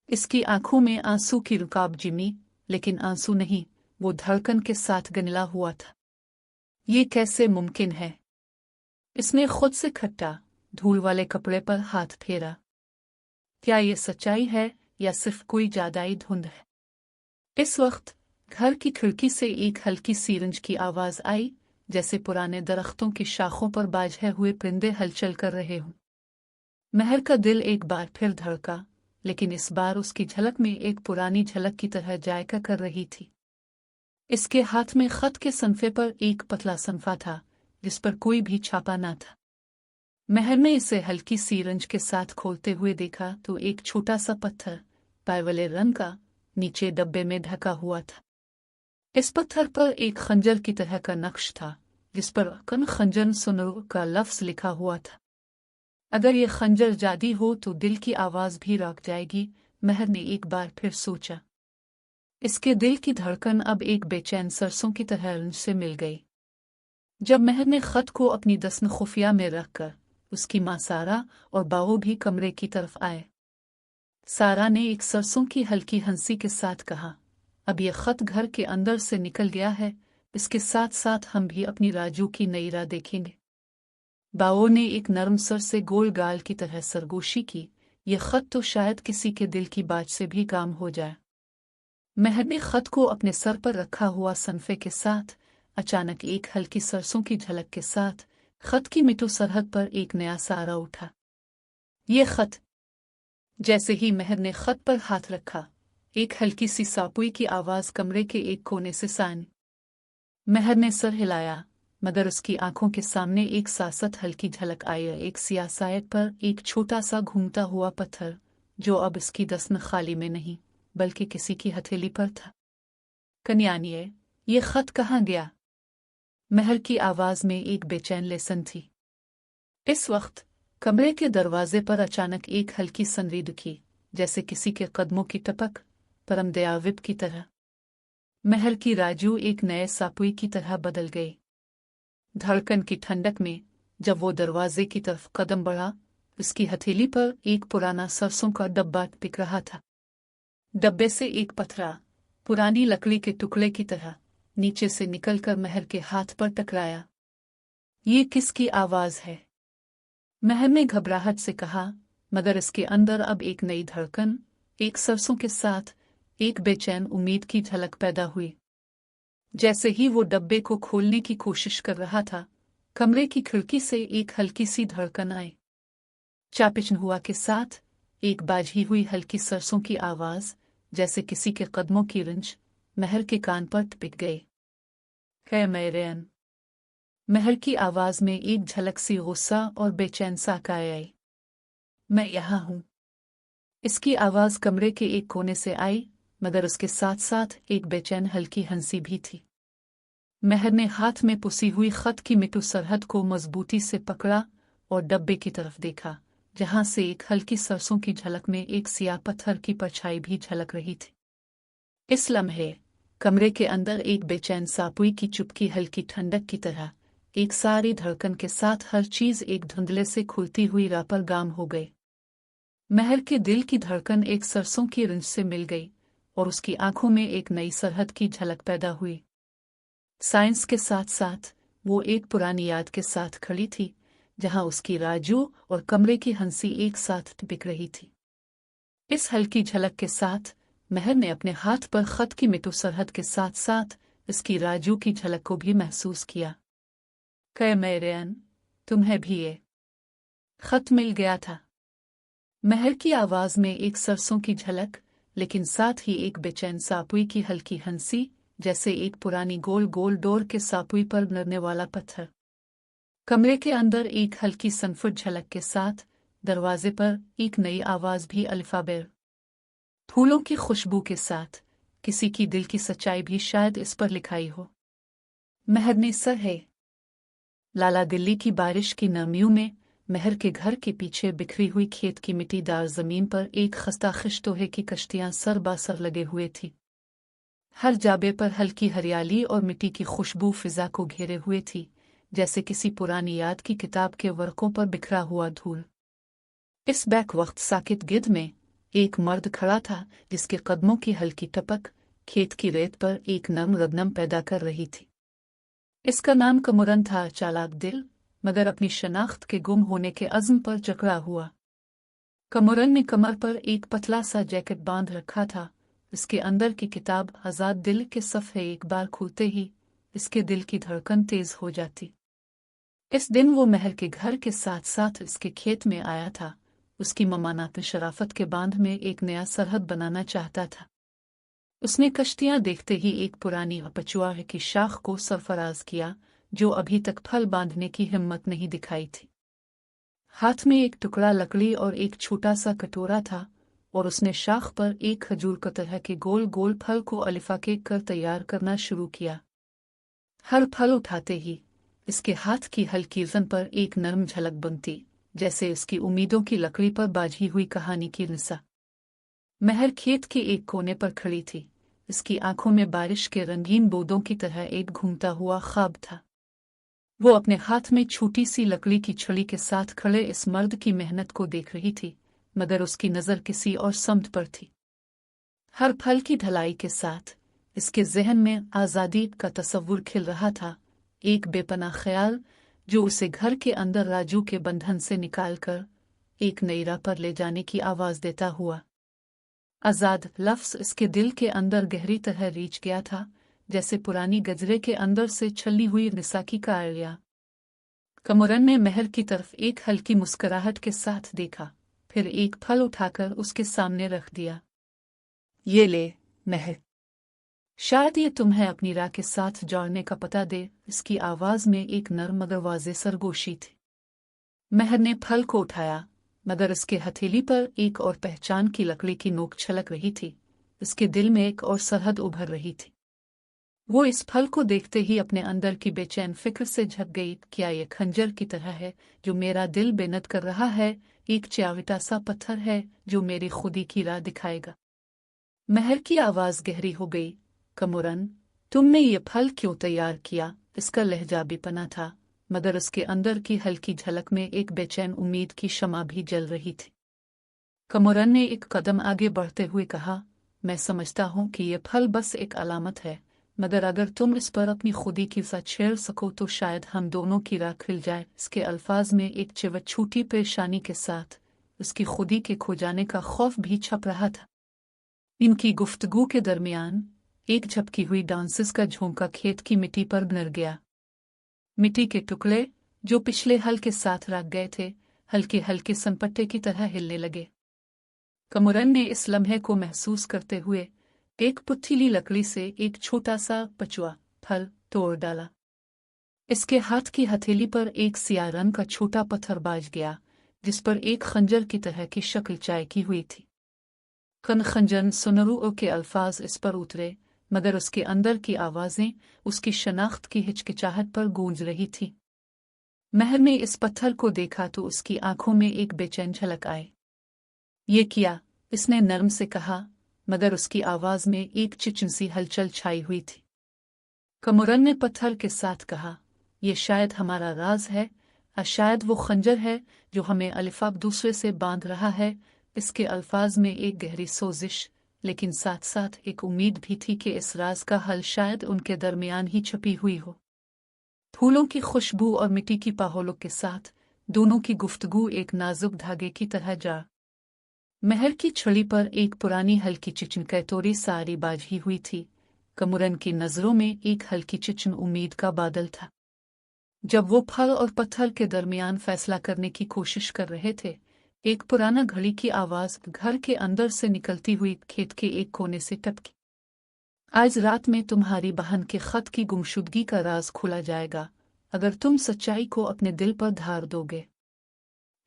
इसकी आंखों में आंसू की रुकाब जिमी, लेकिन आंसू नहीं, वो धड़कन के साथ गनला हुआ था। ये कैसे मुमकिन है? इसने खुद से खट्टा धूल वाले कपड़े पर हाथ फेरा। क्या ये सच्चाई है या सिर्फ कोई जादाई धुंध है? इस वक्त घर की खिड़की से एक हल्की सी रंज की आवाज आई, जैसे पुराने दरख्तों की शाखों पर बाझे हुए परिंदे हलचल कर रहे हों। महर का दिल एक बार फिर धड़का, लेकिन इस बार उसकी झलक में एक पुरानी झलक की तरह जायका कर रही थी। इसके हाथ में खत के सन्फे पर एक पतला सन्फा था, जिस पर कोई भी छापा ना था। महर ने इसे हल्की सी रंज के साथ खोलते हुए देखा तो एक छोटा सा पत्थर पायवले रंग का नीचे डब्बे में ढका हुआ था। इस पत्थर पर एक खंजर की तरह का नक्श था, जिस पर कन खंजर सुनो का लफ्ज लिखा हुआ था। अगर ये खंजर जादी हो तो दिल की आवाज भी रुक जाएगी, महर ने एक बार फिर सोचा। इसके दिल की धड़कन अब एक बेचैन सरसों की तरह से मिल गई। जब महर ने खत को अपनी दस्न खुफिया में रखकर उसकी माँ सारा और बाओ भी कमरे की तरफ आए। सारा ने एक सरसों की हल्की हंसी के साथ कहा, अब यह खत घर के अंदर से निकल गया है, इसके साथ साथ हम भी अपनी राजू की नई राह देखेंगे। बाओ ने एक नरम सर से गोल गाल की तरह सरगोशी की, ये खत तो शायद किसी के दिल की बात से भी काम हो जाए। महर ने खत को अपने सर पर रखा हुआ सन्फे के साथ अचानक एक हल्की सरसों की झलक के साथ खत की मिटू सरहद पर एक नया सहारा उठा। ये खत। जैसे ही महर ने खत पर हाथ रखा, एक हल्की सी सापुई की आवाज कमरे के एक कोने से सान। महर ने सर हिलाया, मगर उसकी आंखों के सामने एक सासत हल्की झलक आई। एक सियासायत पर एक छोटा सा घूमता हुआ पत्थर, जो अब इसकी दस्तन खाली में नहीं बल्कि किसी की हथेली पर था। कन्यानिये, ये खत कहाँ गया? महर की आवाज में एक बेचैन लेसन थी। इस वक्त कमरे के दरवाजे पर अचानक एक हल्की सनरी दिखी, जैसे किसी के कदमों की टपक, परम दयाविद की तरह। महर की राजू एक नए सापुई की तरह बदल गई। धड़कन की ठंडक में जब वो दरवाजे की तरफ कदम बढ़ा, उसकी हथेली पर एक पुराना सरसों का डब्बा टिक रहा था। डब्बे से एक पथरा, पुरानी लकड़ी के टुकड़े की तरह, नीचे से निकलकर महर के हाथ पर टकराया। ये किसकी आवाज है? महर ने घबराहट से कहा, मगर इसके अंदर अब एक नई धड़कन, एक सरसों के साथ एक बेचैन उम्मीद की झलक पैदा हुई। जैसे ही वो डब्बे को खोलने की कोशिश कर रहा था, कमरे की खिड़की से एक हल्की सी धड़कन आई। चापिचन हुआ के साथ एक बाझी हुई हल्की सरसों की आवाज, जैसे किसी के कदमों की रिंच, महर के कान पर टिक गई। है मैरेन। महर की आवाज में एक झलक सी गुस्सा और बेचैन साकाय आई। मैं यहाँ हूँ। इसकी आवाज कमरे के एक कोने से आई, मगर उसके साथ साथ एक बेचैन हल्की हंसी भी थी। महर ने हाथ में पुसी हुई खत की मिटू सरहद को मजबूती से पकड़ा और डब्बे की तरफ देखा, जहां से एक हल्की सरसों की झलक में एक सियाह पत्थर की परछाई भी झलक रही थी। इस लम्हे कमरे के अंदर एक बेचैन सापुई की चुपकी हल्की ठंडक की तरह, एक सारी धड़कन के साथ हर चीज एक धुंधले से खुलती हुई राह पर गाम हो गई। महर के दिल की धड़कन एक सरसों की रिंच से मिल गई और उसकी आंखों में एक नई सरहद की झलक पैदा हुई। साइंस के साथ साथ वो एक पुरानी याद के साथ खड़ी थी, जहां उसकी राजू और कमरे की हंसी एक साथ टिक रही थी। इस हल्की झलक के साथ महर ने अपने हाथ पर खत की मिटू सरहद के साथ साथ इसकी राजू की झलक को भी महसूस किया। कै मैरेन, तुम्हें भी ये खत मिल गया था? महर की आवाज में एक सरसों की झलक, लेकिन साथ ही एक बेचैन सापुई की हल्की हंसी, जैसे एक पुरानी गोल गोल डोर के सापुई पर नरने वाला पत्थर। कमरे के अंदर एक हल्की सनफुट झलक के साथ दरवाजे पर एक नई आवाज भी अल्फाबेट। फूलों की खुशबू के साथ किसी की दिल की सच्चाई भी शायद इस पर लिखाई हो। महर ने सर है। लाला दिल्ली की बारिश की नरमियों में महर के घर के पीछे बिखरी हुई खेत की मिट्टीदार जमीन पर एक खस्ता खिश्तोहे की कश्तियां सर बासर लगे हुए थी। हर जाबे पर हल्की हरियाली और मिट्टी की खुशबू फिजा को घेरे हुए थी, जैसे किसी पुरानी याद की किताब के वर्कों पर बिखरा हुआ धूल। इस बैक वक्त साकित गिद्ध में एक मर्द खड़ा था, जिसके कदमों की हल्की टपक खेत की रेत पर एक नम रगनम पैदा कर रही थी। इसका नाम कमुरन था, चालाक दिल, मगर अपनी शनाख्त के गुम होने के अज़्म पर जकड़ा हुआ। कमुरन ने कमर पर एक पतला सा जैकेट बांध रखा था। इसके अंदर की किताब आजाद दिल के सफ़े एक बार खुलते ही इसके दिल की धड़कन तेज हो जाती। इस दिन वो महर के घर के साथ साथ इसके खेत में आया था। उसकी ममानात शराफत के बांध में एक नया सरहद बनाना चाहता था। उसने कश्तियां देखते ही एक पुरानी पचुआ की शाख को सरफराज किया, जो अभी तक फल बांधने की हिम्मत नहीं दिखाई थी। हाथ में एक टुकड़ा लकड़ी और एक छोटा सा कटोरा था, और उसने शाख पर एक खजूर का तरह के गोल गोल फल को अलिफाके कर तैयार करना शुरू किया। हर फल उठाते ही इसके हाथ की हल्की जन पर एक नरम झलक बनती, जैसे इसकी उम्मीदों की लकड़ी पर बाझी हुई कहानी की निसा। महर खेत के एक कोने पर खड़ी थी। इसकी आंखों में बारिश के रंगीन बूंदों की तरह एक घूमता हुआ ख्वाब था। वो अपने हाथ में छोटी सी लकड़ी की छड़ी के साथ खड़े इस मर्द की मेहनत को देख रही थी, मगर उसकी नज़र किसी और समत पर थी। हर फल की ढलाई के साथ इसके ज़हन में आज़ादी का तस्वुर खिल रहा था, एक बेपनाह ख्याल जो उसे घर के अंदर राजू के बंधन से निकालकर एक नई राह पर ले जाने की आवाज देता हुआ। आजाद लफ्ज इसके दिल के अंदर गहरी तरह रीच गया था, जैसे पुरानी गजरे के अंदर से छलनी हुई निसाकी का आलिया। कमरन ने महर की तरफ एक हल्की मुस्कुराहट के साथ देखा, फिर एक फल उठाकर उसके सामने रख दिया। ये ले महर, शायद ये तुम्हें अपनी राह के साथ जोड़ने का पता दे। इसकी आवाज में एक नर्म मगर वाज़ेह सरगोशी थी। महर ने फल को उठाया, मगर उसके हथेली पर एक और पहचान की लकड़ी की नोक छलक रही थी। उसके दिल में एक और सरहद उभर रही थी। वो इस फल को देखते ही अपने अंदर की बेचैन फिक्र से झक गई। क्या ये खंजर की तरह है जो मेरा दिल बेनत कर रहा है, एक च्याविटा सा पत्थर है जो मेरी खुदी की राह दिखाएगा? महर की आवाज गहरी हो गई। कमरन, तुमने ये फल क्यों तैयार किया? इसका लहजा भी पना था, मगर उसके अंदर की हल्की झलक में एक बेचैन उम्मीद की शमा भी जल रही थी। कमरन ने एक कदम आगे बढ़ते हुए कहा, मैं समझता हूं कि यह फल बस एक अलामत है, मगर अगर तुम इस पर अपनी खुदी की साथ छेड़ सको तो शायद हम दोनों की राह खिल जाए। इसके अल्फाज में एक चिवट छूटी परेशानी के साथ उसकी खुदी के खो जाने का खौफ भी छप रहा था। इनकी गुफ्तगू के दरमियान एक झपकी हुई डांसिस का झोंका खेत की मिट्टी पर गिर गया। मिट्टी के टुकड़े जो पिछले हल के साथ रख गए थे, हल्के हल्के सनपट्टे की तरह हिलने लगे। कमरन ने इस लम्हे को महसूस करते हुए एक पुथीली लकड़ी से एक छोटा सा पचुआ फल तोड़ डाला। इसके हाथ की हथेली पर एक सियाह रंग का छोटा पत्थर बाज गया, जिस पर एक खंजर की तरह की शक्ल चाय की हुई थी। कन खंजन सुनरू के अल्फाज इस पर उतरे, मगर उसके अंदर की आवाजें उसकी शनाख्त की हिचकिचाहट पर गूंज रही थी। महर ने इस पत्थर को देखा तो उसकी आंखों में एक बेचैन झलक आई। ये किया, इसने नर्म से कहा, मगर उसकी आवाज में एक चिचन सी हलचल छाई हुई थी। कमरन ने पत्थर के साथ कहा, यह शायद हमारा राज है, शायद वो खंजर है जो हमें अलिफाब दूसरे से बांध रहा है। इसके अल्फाज में एक गहरी सोजिश, लेकिन साथ साथ एक उम्मीद भी थी कि इस राज का हल शायद उनके दरमियान ही छुपी हुई हो। फूलों की खुशबू और मिट्टी की पाहोलों के साथ दोनों की गुफ्तगू एक नाजुक धागे की तरह जा। महर की छड़ी पर एक पुरानी हल्की चिचन कैतोरी सारी बाजी हुई थी। कमरन की नजरों में एक हल्की चिचन उम्मीद का बादल था। जब वो फल और पत्थर के दरमियान फैसला करने की कोशिश कर रहे थे, एक पुराना घड़ी की आवाज घर के अंदर से निकलती हुई खेत के एक कोने से टपकी। आज रात में तुम्हारी बहन के खत की गुमशुदगी का राज खुला जाएगा, अगर तुम सच्चाई को अपने दिल पर धार दोगे।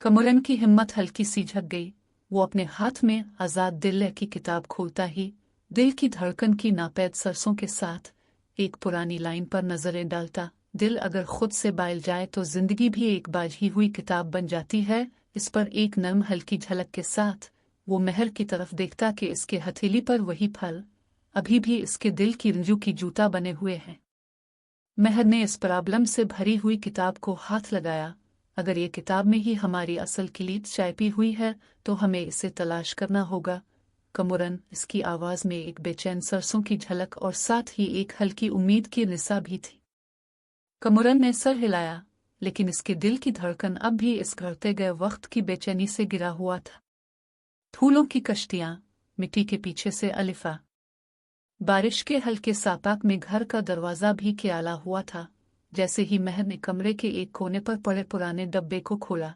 कमरन की हिम्मत हल्की सी झक गई। वो अपने हाथ में आजाद दिल की किताब खोलता ही दिल की धड़कन की नापैद सरसों के साथ एक पुरानी लाइन पर नजरें डालता। दिल अगर खुद से बायल जाए तो जिंदगी भी एक बाजी हुई किताब बन जाती है। इस पर एक नर्म हल्की झलक के साथ वो महर की तरफ देखता कि इसके हथेली पर वही फल अभी भी इसके दिल की रंजू की जूता बने हुए हैं। महर ने इस प्रॉब्लम से भरी हुई किताब को हाथ लगाया। अगर ये किताब में ही हमारी असल किलीद छुपी हुई है तो हमें इसे तलाश करना होगा। कमरन, इसकी आवाज में एक बेचैन सरसों की झलक और साथ ही एक हल्की उम्मीद की निशा भी थी। कमरन ने सर हिलाया, लेकिन इसके दिल की धड़कन अब भी इस घटते गए वक्त की बेचैनी से गिरा हुआ था। फूलों की कश्तियां, मिट्टी के पीछे से अलिफा, बारिश के हल्के सापाक में घर का दरवाजा भी ख्याला हुआ था। जैसे ही महर ने कमरे के एक कोने पर पड़े पुराने डब्बे को खोला,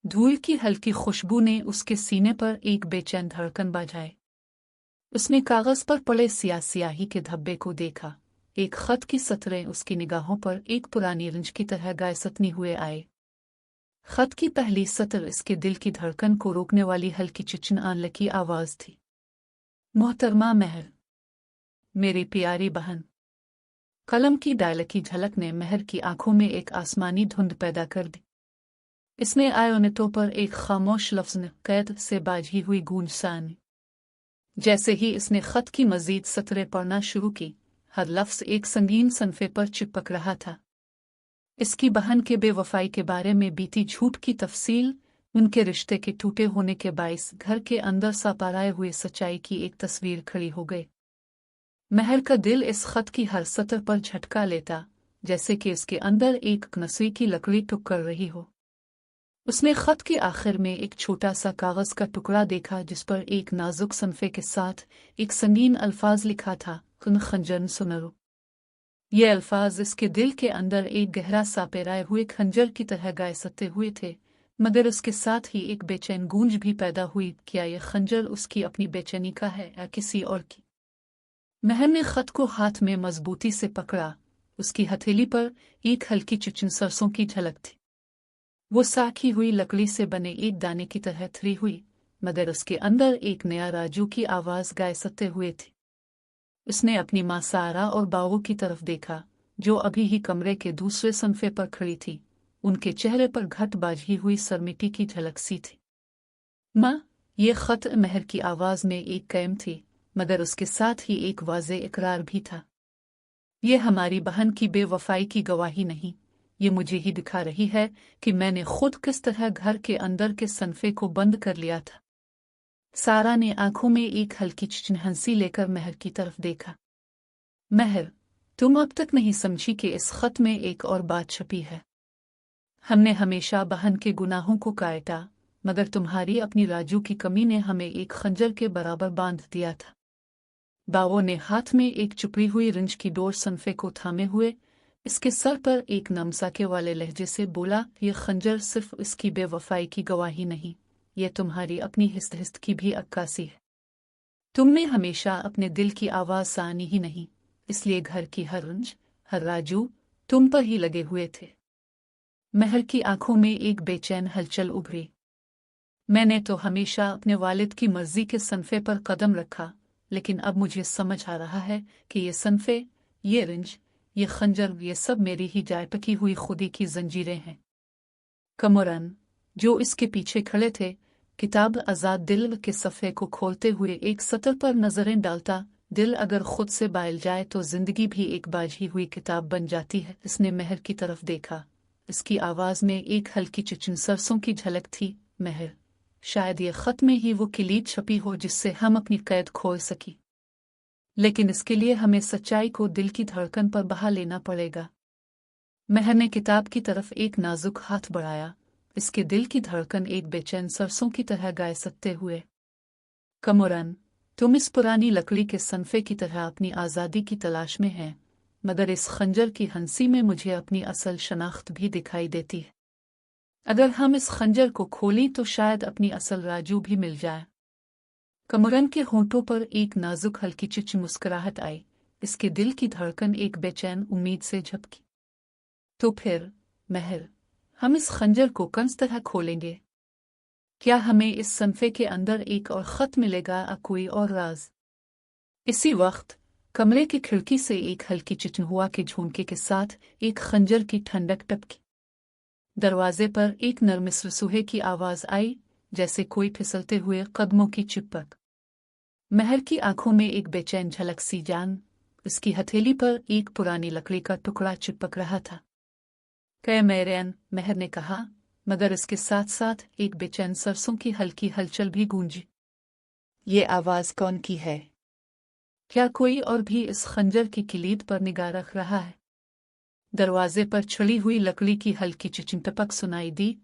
धूल की हल्की खुशबू ने उसके सीने पर एक बेचैन धड़कन बजाई। उसने कागज पर पड़े स्याही के धब्बे को देखा। एक खत की सतरें उसकी निगाहों पर एक पुरानी रंज की तरह गायसतनी हुए आए। खत की पहली सतर इसके दिल की धड़कन को रोकने वाली हल्की चिचनान की आवाज थी। मोहतरमा महर, मेरी प्यारी बहन। कलम की डायल की झलक ने महर की आंखों में एक आसमानी धुंध पैदा कर दी। इसने आयोनेटों पर एक खामोश लफ्ज़ कैद से बाजी हुई गूंज सानी। जैसे ही इसने खत की मजीद सतरें पढ़ना शुरू की, हर लफ्ज़ एक संगीन सनफे पर चिपक रहा था। इसकी बहन के बेवफाई के बारे में बीती झूठ की तफसील, उनके रिश्ते के टूटे होने के बाइस घर के अंदर सपाराए हुए सच्चाई की एक तस्वीर खड़ी हो गई। महर का दिल इस खत की हर सतर पर झटका लेता, जैसे कि इसके अंदर एक नसरी की लकड़ी टुक कर रही हो। उसने खत के आखिर में एक छोटा सा कागज का टुकड़ा देखा जिस पर एक नाजुक सनफे के साथ एक संगीन अल्फाज लिखा था, कुन खंजर सुनरो। ये अल्फाज इसके दिल के अंदर एक गहरा सा पेराए हुए खंजर की तरह गाए सते हुए थे, मगर उसके साथ ही एक बेचैन गूंज भी पैदा हुई। क्या यह खंजर उसकी अपनी बेचैनी का है या किसी और की? महर ने खत को हाथ में मजबूती से पकड़ा। उसकी हथेली पर एक हल्की चिचन सरसों की झलक थी। वो साखी हुई लकड़ी से बने एक दाने की तरह थरी हुई, मगर उसके अंदर एक नया राजू की आवाज गाए सते हुए थी। उसने अपनी माँ सारा और बाबू की तरफ देखा, जो अभी ही कमरे के दूसरे सन्फे पर खड़ी थी। उनके चेहरे पर घट बाजी हुई सरमिटी की झलक सी थी। माँ, ये खत, महर की आवाज में एक कैम थी, मगर उसके साथ ही एक वाज़े इकरार भी था। ये हमारी बहन की बेवफाई की गवाही नहीं, ये मुझे ही दिखा रही है कि मैंने खुद किस तरह घर के अंदर के सन्फे को बंद कर लिया था। सारा ने आंखों में एक हल्की चिचन हंसी लेकर महर की तरफ देखा। महर, तुम अब तक नहीं समझी कि इस खत में एक और बात छुपी है। हमने हमेशा बहन के गुनाहों को काटा, मगर तुम्हारी अपनी राजू की कमी ने हमें एक खंजर के बराबर बांध दिया था। बावो ने हाथ में एक चुपड़ी हुई रिंच की डोर सन्फे को थामे हुए इसके सर पर एक नमसाके वाले लहजे से बोला, यह खंजर सिर्फ इसकी बेवफाई की गवाही नहीं, यह तुम्हारी अपनी हिस्त की भी अक्कासी है। तुमने हमेशा अपने दिल की आवाज सानी ही नहीं, इसलिए घर की हर रंज, हर राजू तुम पर ही लगे हुए थे। महर की आंखों में एक बेचैन हलचल उभरी। मैंने तो हमेशा अपने वालिद की मर्जी के सन्फे पर कदम रखा, लेकिन अब मुझे समझ आ रहा है कि ये सन्फे, ये रिंज, ये खंजर, ये सब मेरी ही जाय पकी हुई खुदी की जंजीरें हैं। कमरन, जो इसके पीछे खड़े थे, किताब आजाद दिल के सफ़े को खोलते हुए एक सतर पर नजरें डालता। दिल अगर खुद से बायल जाए तो जिंदगी भी एक बाजी हुई किताब बन जाती है। इसने महर की तरफ देखा। इसकी आवाज में एक हल्की चिचन सरसों की झलक थी। महर, शायद ये खत में ही वो किलीद छपी हो जिससे हम अपनी कैद खोल सकी, लेकिन इसके लिए हमें सच्चाई को दिल की धड़कन पर बहा लेना पड़ेगा। महर ने किताब की तरफ एक नाजुक हाथ बढ़ाया। इसके दिल की धड़कन एक बेचैन सरसों की तरह गाए सकते हुए, कमरन, तुम इस पुरानी लकड़ी के सन्फे की तरह अपनी आज़ादी की तलाश में हैं, मगर इस खंजर की हंसी में मुझे अपनी असल शनाख्त भी दिखाई देती है। अगर हम इस खंजर को खोलें तो शायद अपनी असल राजू भी मिल जाए। कमरन के होंठों पर एक नाजुक हल्की चिच मुस्कुराहट आई। इसके दिल की धड़कन एक बेचैन उम्मीद से झपकी। तो फिर महर, हम इस खंजर को किस तरह खोलेंगे? क्या हमें इस सन्फे के अंदर एक और खत मिलेगा या कोई और राज? इसी वक्त कमरे की खिड़की से एक हल्की चिचहुआ के झोंके के साथ एक खंजर की ठंडक टपकी। दरवाजे पर एक नरम सुसुहे की आवाज आई, जैसे कोई फिसलते हुए कदमों की चिपक। महर की आंखों में एक बेचैन झलक सी जान। उसकी हथेली पर एक पुरानी लकड़ी का टुकड़ा चिपक रहा था। कै मेरेन, महर ने कहा, मगर इसके साथ साथ एक बेचैन सरसों की हल्की हलचल भी गूंजी। ये आवाज कौन की है? क्या कोई और भी इस खंजर की किलीद पर निगाह रख रहा है? दरवाजे पर छड़ी हुई लकड़ी की हल्की चिचिन टपक सुनाई दी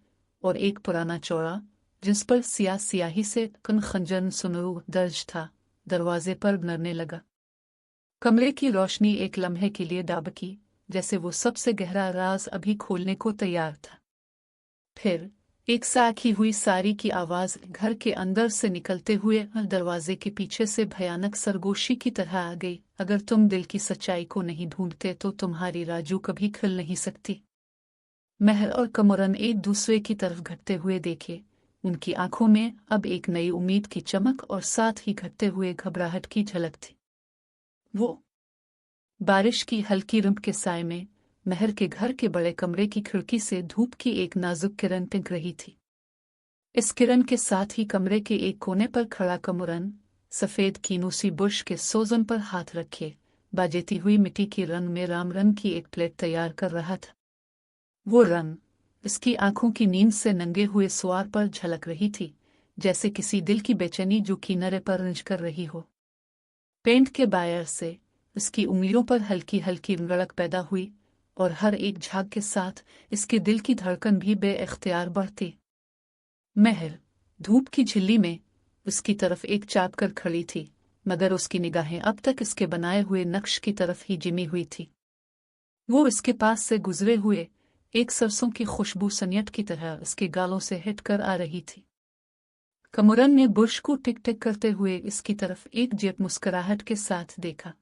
और एक पुराना चौड़ा, जिस पर स्याही से कन खंजर सुनरू दर्ज था, दरवाजे पर गरने लगा। कमरे की रोशनी एक लम्हे के लिए दाबकी, जैसे वो सबसे गहरा राज अभी खोलने को तैयार था। फिर एक साखी हुई सारी की आवाज घर के अंदर से निकलते हुए दरवाजे के पीछे से भयानक सरगोशी की तरह आ गई। अगर तुम दिल की सच्चाई को नहीं ढूंढते तो तुम्हारी राजू कभी खिल नहीं सकती। महर और कमरन एक दूसरे की तरफ घटते हुए देखे। उनकी आंखों में अब एक नई उम्मीद की चमक और साथ ही घटते हुए घबराहट की झलक थी। वो बारिश की हल्की रिम्प के साए में महर के घर के बड़े कमरे की खिड़की से धूप की एक नाजुक किरण टिंक रही थी। इस किरण के साथ ही कमरे के एक कोने पर खड़ा कमरन सफेद कीनूसी बुर्श के सोजन पर हाथ रखे बाजेती हुई मिट्टी की रंग में राम रंग की एक प्लेट तैयार कर रहा था। वो रंग इसकी आंखों की नींद से नंगे हुए स्वार पर झलक रही थी, जैसे किसी दिल की बेचैनी जो किनारे पर रंज कर रही हो। पेंट के बायर से इसकी उंगलियों पर हल्की हल्की रड़क पैदा हुई और हर एक झाग के साथ इसके दिल की धड़कन भी बेइख्तियार बढ़ती। महर धूप की झिल्ली में उसकी तरफ एक चाप कर खड़ी थी, मगर उसकी निगाहें अब तक इसके बनाए हुए नक्श की तरफ ही जिमी हुई थी। वो इसके पास से गुजरे हुए एक सरसों की खुशबू सन्यट की तरह इसके गालों से हिट कर आ रही थी। कमुरन ने बुश को टिक टिक करते हुए इसकी तरफ एक जेब मुस्कुराहट के साथ देखा।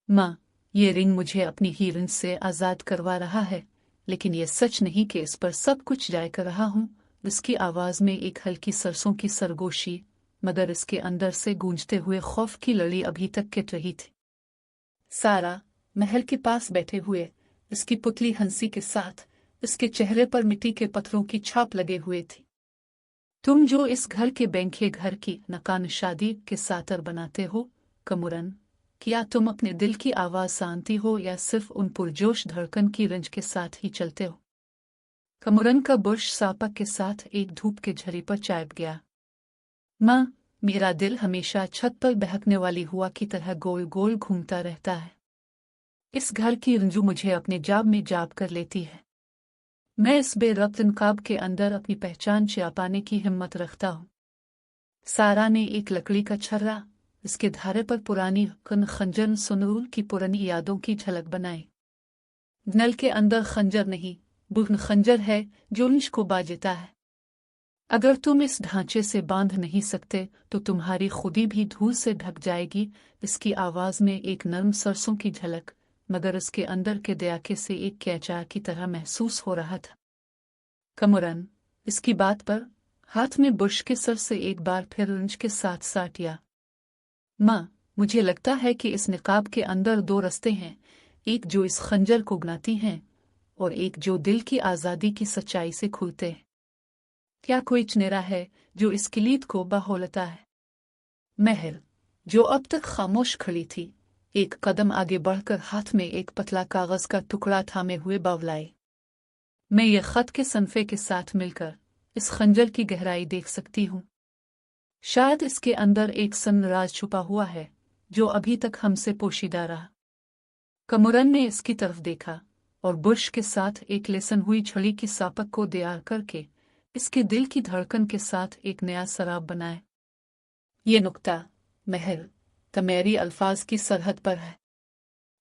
माँ, ये रिंग मुझे अपनी ही रिंग से आज़ाद करवा रहा है, लेकिन ये सच नहीं कि इस पर सब कुछ जाय कर रहा हूँ। इसकी आवाज़ में एक हल्की सरसों की सरगोशी, मगर इसके अंदर से गूंजते हुए खौफ की लड़ी अभी तक किट रही थी। सारा महल के पास बैठे हुए इसकी पुतली हंसी के साथ इसके चेहरे पर मिट्टी के पत्थरों की छाप लगे हुए थी। तुम जो इस घर के बैंखे घर की नकानशादी के सातर बनाते हो कमुरन, क्या तुम अपने दिल की आवाज़ जानती हो या सिर्फ उन पुरजोश धड़कन की रंज के साथ ही चलते हो? कमुरन का बुर्श सापक के साथ एक धूप के झरी पर चाप गया। माँ, मेरा दिल हमेशा छत पर बहकने वाली हुआ की तरह गोल गोल घूमता रहता है। इस घर की रंजू मुझे अपने जाब में जाब कर लेती है। मैं इस बेरब्त नकाब के अंदर अपनी पहचान छिपाने की हिम्मत रखता हूँ। सारा ने एक लकड़ी का छर्रा इसके धारे पर पुरानी कन खंजर सुनूर की पुरानी यादों की झलक बनाई। नल के अंदर खंजर नहीं, बुघन खंजर है जो निश को बाजता है। अगर तुम इस ढांचे से बांध नहीं सकते तो तुम्हारी खुदी भी धूल से ढक जाएगी। इसकी आवाज़ में एक नर्म सरसों की झलक, मगर उसके अंदर के दयाके से एक कैचा की तरह महसूस हो रहा था। कमुरन इसकी बात पर हाथ में बुश के सर से एक बार फिर रंज के साथ साटिया। माँ, मुझे लगता है कि इस निकाब के अंदर दो रास्ते हैं, एक जो इस खंजर को गनाती हैं और एक जो दिल की आज़ादी की सच्चाई से खुलते हैं। क्या कोई चनेरा है जो इस किलीद को बहोलता है? महर, जो अब तक खामोश खड़ी थी, एक कदम आगे बढ़कर हाथ में एक पतला कागज का टुकड़ा थामे हुए बवलाई। मैं ये खत के सनफे के साथ मिलकर इस खंजर की गहराई देख सकती हूँ। शायद इसके अंदर एक सन राज छुपा हुआ है जो अभी तक हमसे पोशीदा रहा। कमुरन ने इसकी तरफ देखा और बुश के साथ एक लेसन हुई छड़ी की सापक को तैयार करके इसके दिल की धड़कन के साथ एक नया सराब बनाए। ये नुक्ता महर तमेरी अल्फाज की सरहद पर है।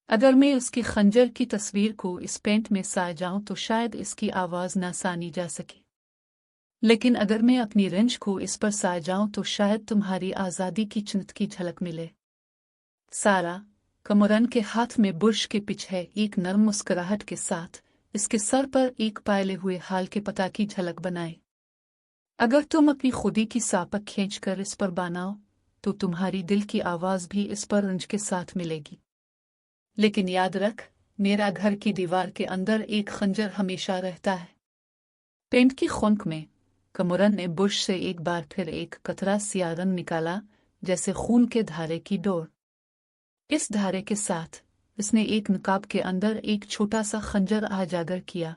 अगर मैं उसकी खंजर की तस्वीर को इस पेंट में सा जाऊं तो शायद इसकी आवाज़ ना सानी जा सके, लेकिन अगर मैं अपनी रेंज को इस पर सा जाऊं तो शायद तुम्हारी आज़ादी की चिन्ह की झलक मिले। सारा कमुरन के हाथ में बुश के पीछे एक नर्म मुस्कुराहट के साथ इसके सर पर एक पायले हुए हाल के पता की झलक बनाए। अगर तुम अपनी खुदी की सापक खींचकर इस पर बनाओ तो तुम्हारी दिल की आवाज़ भी इस पर रंज के साथ मिलेगी। लेकिन याद रख, मेरा घर की दीवार के अंदर एक खंजर हमेशा रहता है। पेंट की खुनक में कमुरन ने बुश से एक बार फिर एक कतरा सिया रंग निकाला, जैसे खून के धारे की डोर। इस धारे के साथ इसने एक नकाब के अंदर एक छोटा सा खंजर आजागर किया।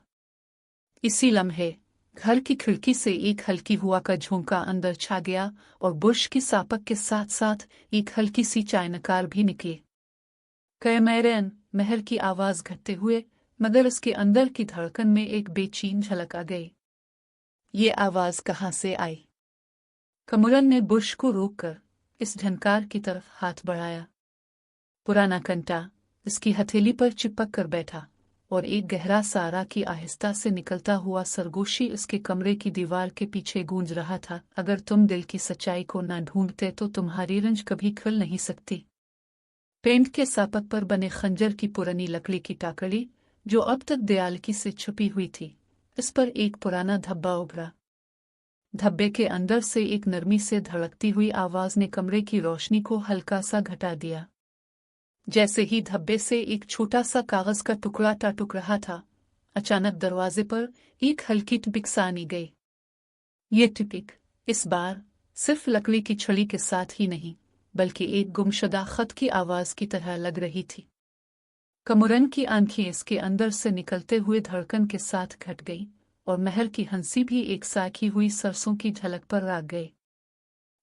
इसी लम्हे घर की खिड़की से एक हल्की हुआ का झोंका अंदर छा गया और बुश की सापक के साथ साथ एक हल्की सी चायनकार भी निकली। कैमरन महर की आवाज़ घटते हुए, मगर उसके अंदर की धड़कन में एक बेचैन झलक आ गई। ये आवाज़ कहाँ से आई? कमुरन ने बुश को रोककर इस झनकार की तरफ हाथ बढ़ाया। पुराना कंटा इसकी हथेली पर चिपक कर बैठा और एक गहरा सारा की आहिस्ता से निकलता हुआ सरगोशी उसके कमरे की दीवार के पीछे गूंज रहा था। अगर तुम दिल की सच्चाई को न ढूंढते तो तुम्हारी रंज कभी खुल नहीं सकती। पेंट के सापक पर बने खंजर की पुरानी लकड़ी की टाकड़ी जो अब तक दयालकी से छुपी हुई थी, इस पर एक पुराना धब्बा उभरा। धब्बे के अंदर से एक नरमी से धड़कती हुई आवाज़ ने कमरे की रोशनी को हल्का सा घटा दिया। जैसे ही धब्बे से एक छोटा सा कागज का टुकड़ा टूट रहा था, अचानक दरवाजे पर एक हल्की टिपिक सानी गई। ये टिपिक इस बार सिर्फ लकड़ी की छड़ी के साथ ही नहीं, बल्कि एक गुमशुदा खत की आवाज़ की तरह लग रही थी। कमुरन की आंखें इसके अंदर से निकलते हुए धड़कन के साथ घट गई और महर की हंसी भी एक साखी हुई सरसों की झलक पर आ गई।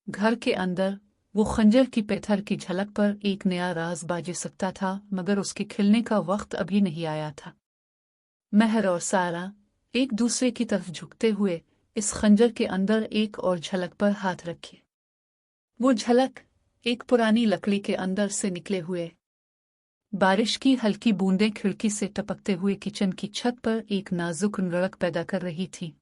घर के अंदर वो खंजर की पत्थर की झलक पर एक नया राज बाज सकता था, मगर उसके खिलने का वक्त अभी नहीं आया था। महर और सारा एक दूसरे की तरफ झुकते हुए इस खंजर के अंदर एक और झलक पर हाथ रखिए। वो झलक एक पुरानी लकड़ी के अंदर से निकले हुए बारिश की हल्की बूंदें खिड़की से टपकते हुए किचन की छत पर एक नाजुक रड़क पैदा कर रही थी।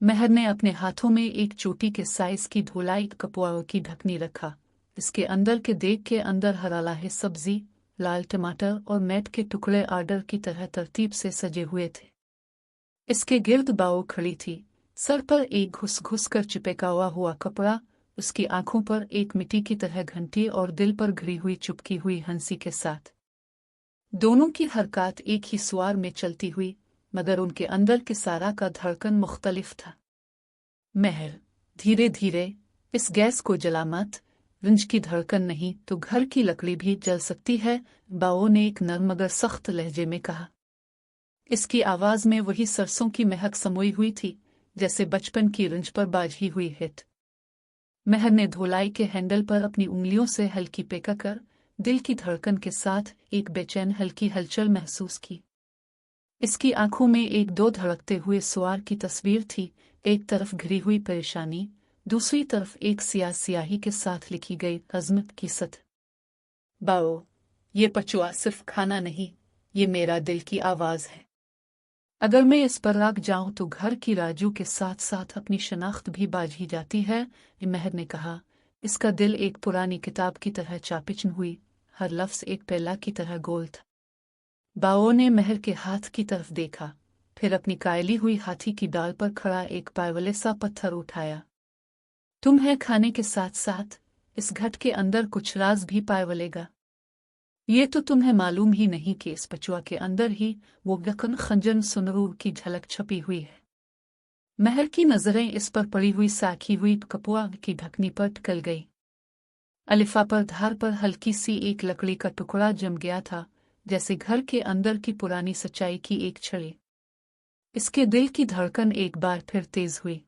महर ने अपने हाथों में एक चोटी के साइज की धोलाई कपुआ की ढकनी रखा। इसके अंदर के देग के अंदर हरालाहे सब्जी, लाल टमाटर और मैट के टुकड़े आर्डर की तरह तरतीब से सजे हुए थे। इसके गिर्द बाओ खड़ी थी, सर पर एक घुस घुस कर चिपका हुआ कपड़ा, उसकी आंखों पर एक मिट्टी की तरह घंटी और दिल पर घिरी हुई चुपकी हुई हंसी के साथ। दोनों की हरकत एक ही स्वार में चलती हुई, मगर उनके अंदर के सारा का धड़कन मुख्तलिफ था। महर, धीरे धीरे इस गैस को जला मत, रिंज की धड़कन नहीं तो घर की लकड़ी भी जल सकती है, बाओ ने एक नर्म मगर सख्त लहजे में कहा। इसकी आवाज में वही सरसों की महक समोई हुई थी, जैसे बचपन की रिंज पर बाजी हुई हिट। महर ने धोलाई के हैंडल पर अपनी उंगलियों से हल्की पेका कर दिल की धड़कन के साथ एक बेचैन हल्की हलचल महसूस की। इसकी आंखों में एक दो धड़कते हुए सुआर की तस्वीर थी, एक तरफ घिरी हुई परेशानी, दूसरी तरफ एक स्याही के साथ लिखी गई अज़मत की सत। बाओ, ये पचुआ सिर्फ खाना नहीं, ये मेरा दिल की आवाज है। अगर मैं इस पर राग जाऊं तो घर की राजू के साथ साथ अपनी शनाख्त भी बाजी जाती है, महर ने कहा। इसका दिल एक पुरानी किताब की तरह चापिचन हुई, हर लफ्ज एक पेला की तरह गोल था। बाओ ने महर के हाथ की तरफ देखा, फिर अपनी कायली हुई हाथी की डाल पर खड़ा एक पायवले सा पत्थर उठाया। तुम्हें खाने के साथ साथ इस घट के अंदर कुछ राज भी पायवलेगा। ये तो तुम्हें मालूम ही नहीं कि इस पचुआ के अंदर ही वो गकन खंजर सुनरूर की झलक छपी हुई है। महर की नजरें इस पर पड़ी हुई साखी हुई कपुआ की ढकनी पर टिकल गई। अलिफा पर धार पर हल्की सी एक लकड़ी का टुकड़ा जम गया था, जैसे घर के अंदर की पुरानी सच्चाई की एक छड़ी। इसके दिल की धड़कन एक बार फिर तेज हुई।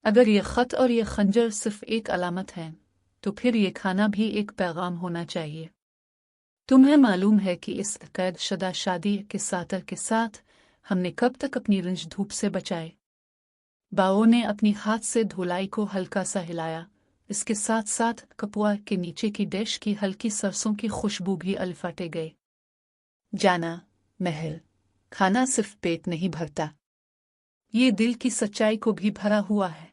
अगर ये खत और ये खंजर सिर्फ एक अलामत है, तो फिर ये खाना भी एक पैगाम होना चाहिए। तुम्हें मालूम है कि इस कैद शुदा शादी के सातर के साथ हमने कब तक अपनी रिंज धूप से बचाए। बाओ ने अपनी हाथ से धोलाई को हल्का सा हिलाया, इसके साथ साथ कपुआ के नीचे की डिश की हल्की सरसों की खुशबू भी अलिफाटे गए। जाना महल, खाना सिर्फ पेट नहीं भरता, ये दिल की सच्चाई को भी भरा हुआ है।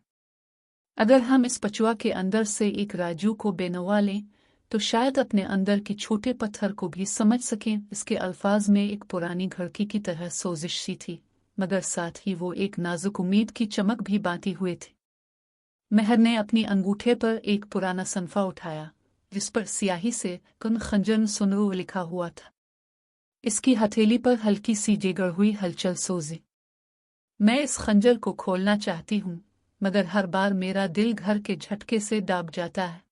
अगर हम इस पचुआ के अंदर से एक राजू को बेनवा लें तो शायद अपने अंदर की छोटे पत्थर को भी समझ सकें। इसके अल्फाज में एक पुरानी घड़की की तरह सोजिश सी थी, मगर साथ ही वो एक नाजुक उम्मीद की चमक भी बांटी हुए थे। महर ने अपनी अंगूठे पर एक पुराना सनफा उठाया, जिस पर स्याही से कन खंजर सुनरू लिखा हुआ था। इसकी हथेली पर हल्की सी जेगड़ हुई हलचल सोजी। मैं इस खंजर को खोलना चाहती हूँ, मगर हर बार मेरा दिल घर के झटके से दाब जाता है।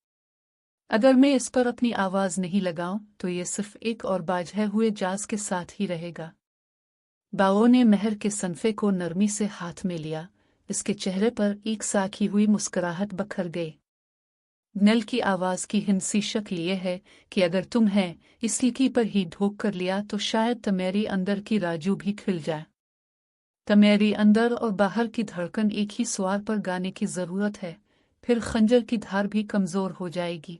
अगर मैं इस पर अपनी आवाज नहीं लगाऊं तो ये सिर्फ एक और बाझे हुए जाज के साथ ही रहेगा। बाओ ने महर के सनफे को नरमी से हाथ में लिया, इसके चेहरे पर एक साखी हुई मुस्कुराहट बखर गई। नल की आवाज की हिंसी शक्ल ये है कि अगर तुम्हें इस लिकी पर ही ढोक कर लिया तो शायद तुम्हारी अंदर की राजू भी खिल जाए। तुम्हारी अंदर और बाहर की धड़कन एक ही स्वार पर गाने की जरूरत है, फिर खंजर की धार भी कमजोर हो जाएगी।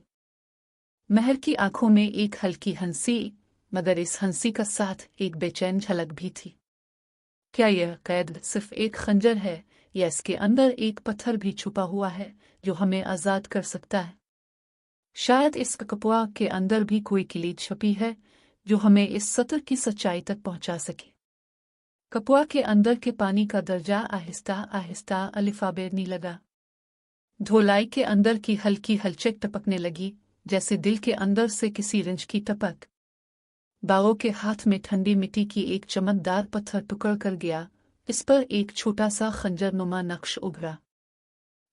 महर की आंखों में एक हल्की हंसी, मगर इस हंसी का साथ एक बेचैन झलक भी थी। क्या यह कैद सिर्फ एक खंजर है, या इसके अंदर एक पत्थर भी छुपा हुआ है जो हमें आजाद कर सकता है? शायद इस कपुआ के अंदर भी कोई किलीद छुपी है जो हमें इस सतर की सच्चाई तक पहुंचा सके। कपुआ के अंदर के पानी का दर्जा आहिस्ता आहिस्ता अलिफाबेरने लगा। धोलाई के अंदर की हल्की हलचक टपकने लगी, जैसे दिल के अंदर से किसी रिंज की टपक। बाओ के हाथ में ठंडी मिट्टी की एक चमकदार पत्थर टुकड़ कर गया, इस पर एक छोटा सा खंजर नुमा नक्श उभरा।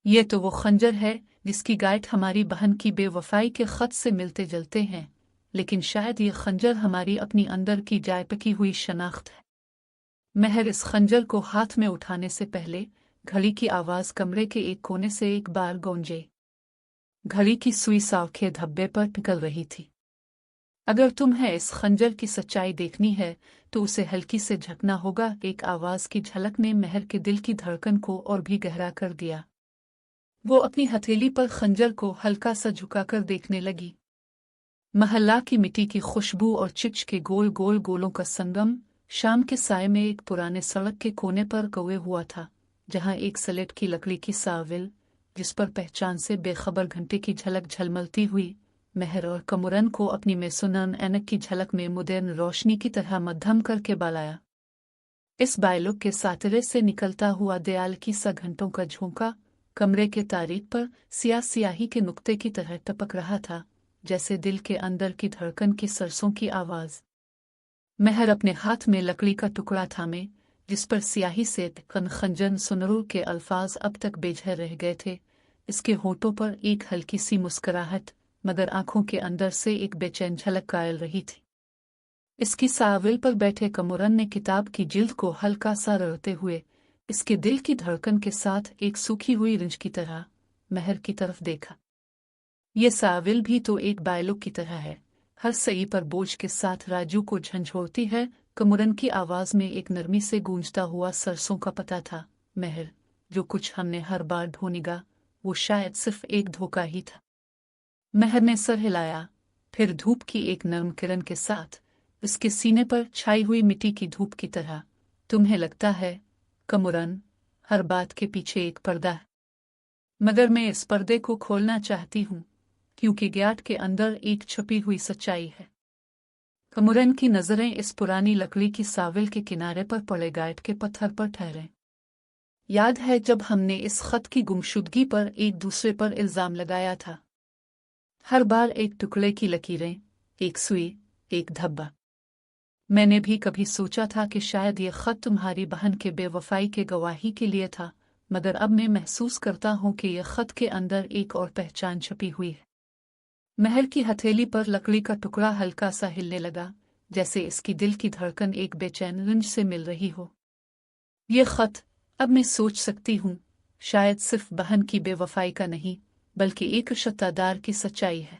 ये तो वो खंजर है जिसकी गाइड हमारी बहन की बेवफाई के खत से मिलते जलते हैं, लेकिन शायद ये खंजर हमारी अपनी अंदर की जाय पकी हुई शनाख्त है। महर इस खंजर को हाथ में उठाने से पहले घड़ी की आवाज कमरे के एक कोने से एक बार गूंजे। घड़ी की सुई साव के धब्बे पर पिघल रही थी। अगर तुम्हें इस खंजर की सच्चाई देखनी है तो उसे हल्की से झपना होगा। एक आवाज की झलक ने महर के दिल की धड़कन को और भी गहरा कर दिया। वो अपनी हथेली पर खंजर को हल्का सा झुकाकर देखने लगी। महल्ला की मिट्टी की खुशबू और चिच के गोल गोल गोलों का संगम शाम के साय में एक पुराने सड़क के कोने पर कौए हुआ था, जहां एक सलेट की लकड़ी की साविल, जिस पर पहचान से बेखबर घंटे की झलक झलमलती हुई, महर और कमुरन को अपनी मेसोनन ऐनक की झलक में मुदेन रोशनी की तरह मध्यम करके बालाया। इस बायलुक के सातरे से निकलता हुआ दयाल की सा घंटों का झोंका कमरे के तारीख पर सियाह सियाही के नुक्ते की तरह टपक रहा था, जैसे दिल के अंदर की धड़कन की सरसों की आवाज। महर अपने हाथ में लकड़ी का टुकड़ा थामे, जिस पर स्याही से खंजन सुनरू के अल्फाज अब तक बेझर रह गए थे। इसके होठों पर एक हल्की सी मुस्कुराहट, मगर आंखों के अंदर से एक बेचैन झलक कायल रही थी। इसकी साविल पर बैठे कमुरन ने किताब की जिल्द को हल्का सा रगड़ते हुए इसके दिल की धड़कन के साथ एक सूखी हुई रिंज की तरह महर की तरफ देखा। ये साविल भी तो एक बायलुक की तरह है, हर सही पर बोझ के साथ राजू को झंझोड़ती है। कमुरन की आवाज में एक नरमी से गूंजता हुआ सरसों का पता था। महर, जो कुछ हमने हर बार ढूंढा वो शायद सिर्फ एक धोखा ही था। महर ने सर हिलाया, फिर धूप की एक नर्म किरण के साथ उसके सीने पर छाई हुई मिट्टी की धूप की तरह, तुम्हें लगता है कमुरन, हर बात के पीछे एक पर्दा है, मगर मैं इस पर्दे को खोलना चाहती हूँ, क्योंकि ज्ञात के अंदर एक छुपी हुई सच्चाई है। कमुरन की नजरें इस पुरानी लकड़ी की साविल के किनारे पर पड़े गाइड के पत्थर पर ठहरे। याद है जब हमने इस खत की गुमशुदगी पर एक दूसरे पर इल्जाम लगाया था? हर बार एक टुकड़े की लकीरें, एक सुई, एक धब्बा। मैंने भी कभी सोचा था कि शायद ये खत तुम्हारी बहन के बेवफाई के गवाही के लिए था, मगर अब मैं महसूस करता हूँ कि यह खत के अंदर एक और पहचान छुपी हुई है। महर की हथेली पर लकड़ी का टुकड़ा हल्का सा हिलने लगा, जैसे इसकी दिल की धड़कन एक बेचैन रंज से मिल रही हो। ये खत, अब मैं सोच सकती हूँ, शायद सिर्फ बहन की बेवफाई का नहीं, बल्कि एक रिश्तेदार की सच्चाई है।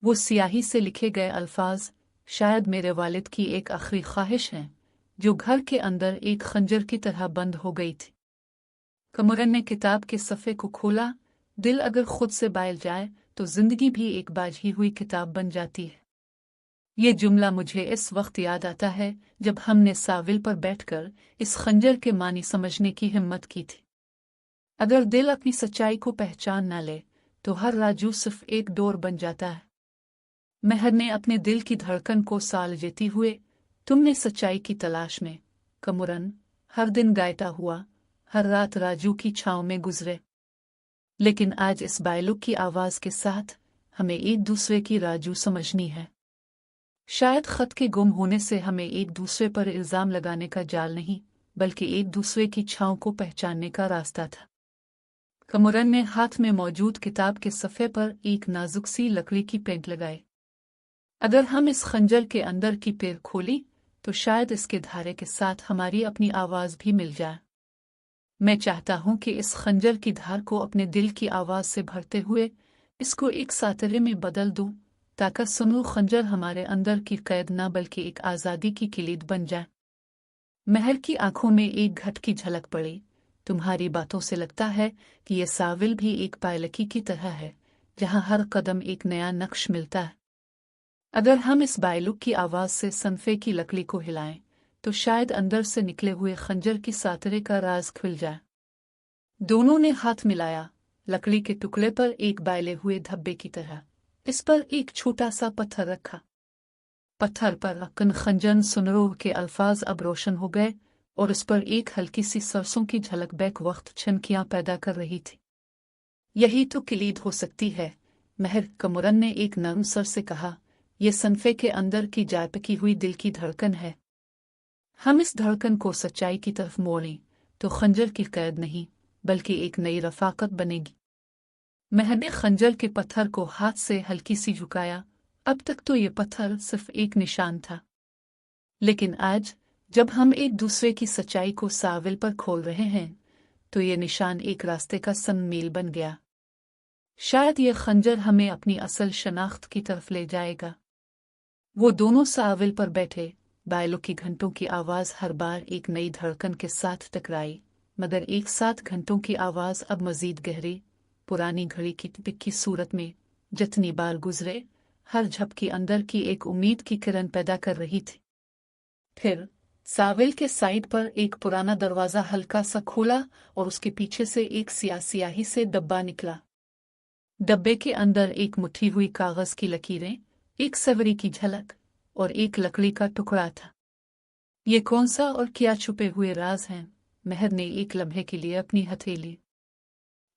वो स्याही से लिखे गए अल्फाज शायद मेरे वालिद की एक आखिरी ख्वाहिश है, जो घर के अंदर एक खंजर की तरह बंद हो गई थी। कमुरन ने किताब के सफ़े को खोला। दिल अगर खुद से बायल जाए तो जिंदगी भी एक बाझी हुई किताब बन जाती है। ये जुमला मुझे इस वक्त याद आता है जब हमने साविल पर बैठकर इस खंजर के मानी समझने की हिम्मत की थी। अगर दिल अपनी सच्चाई को पहचान ना ले तो हर राजू सिर्फ एक डोर बन जाता है। महर ने अपने दिल की धड़कन को साल जेती हुए, तुमने सच्चाई की तलाश में, कमुरन, हर दिन गायता हुआ, हर रात राजू की छांव में गुजरे। लेकिन आज इस बायलुक की आवाज के साथ हमें एक दूसरे की राजू समझनी है। शायद खत के गुम होने से हमें एक दूसरे पर इल्जाम लगाने का जाल नहीं, बल्कि एक दूसरे की छांव को पहचानने का रास्ता था। कमुरन ने हाथ में मौजूद किताब के सफ़े पर एक नाजुक सी लकड़ी की पेंट लगाई। अगर हम इस खंजर के अंदर की पेड़ खोली तो शायद इसके धारे के साथ हमारी अपनी आवाज भी मिल जाए। मैं चाहता हूं कि इस खंजर की धार को अपने दिल की आवाज से भरते हुए इसको एक सातरे में बदल दूं, ताकि सुनू खंजर हमारे अंदर की कैद न बल्कि एक आज़ादी की किलीद बन जाए। महर की आंखों में एक घट की झलक पड़ी। तुम्हारी बातों से लगता है कि यह साविल भी एक पायलकी की तरह है, जहां हर कदम एक नया नक्श मिलता है। अगर हम इस बायलुक की आवाज से सनफे की लकड़ी को हिलाएं तो शायद अंदर से निकले हुए खंजर की सातरे का राज खुल जाए। दोनों ने हाथ मिलाया, लकड़ी के टुकड़े पर एक बायले हुए धब्बे की तरह। इस पर एक छोटा सा पत्थर रखा। पत्थर पर रखन खंजन सुनरोह के अल्फाज अब रोशन हो गए और उस पर एक हल्की सी सरसों की झलक बैक वक्त छनकियां पैदा कर रही थी। यही तो किलीद हो सकती है, महर, कमुरन ने एक नरम सर से कहा। यह सनफे के अंदर की जापकी हुई दिल की धड़कन है। हम इस धड़कन को सच्चाई की तरफ मोड़ें तो खंजर की कैद नहीं बल्कि एक नई रफाकत बनेगी। महर ने खंजर के पत्थर को हाथ से हल्की सी झुकाया। अब तक तो ये पत्थर सिर्फ एक निशान था, लेकिन आज जब हम एक दूसरे की सच्चाई को साविल पर खोल रहे हैं तो ये निशान एक रास्ते का सनमील बन गया। शायद ये खंजर हमें अपनी असल शनाख्त की तरफ ले जाएगा। वो दोनों साविल पर बैठे। बैलों की घंटों की आवाज़ हर बार एक नई धड़कन के साथ टकराई, मगर एक साथ घंटों की आवाज़ अब मजीद गहरी, पुरानी घड़ी की टिक की सूरत में। जितनी बार गुजरे, हर झपकी अंदर की एक उम्मीद की किरण पैदा कर रही थी। फिर साविल के साइड पर एक पुराना दरवाज़ा हल्का सा खोला और उसके पीछे से एक स्याही से डब्बा निकला। डब्बे के अंदर एक मुट्ठी हुई कागज़ की लकीरें, एक सवरी की झलक और एक लकड़ी का टुकड़ा था। ये कौन सा और क्या छुपे हुए राज हैं? महर ने एक लम्हे के लिए अपनी हथेली।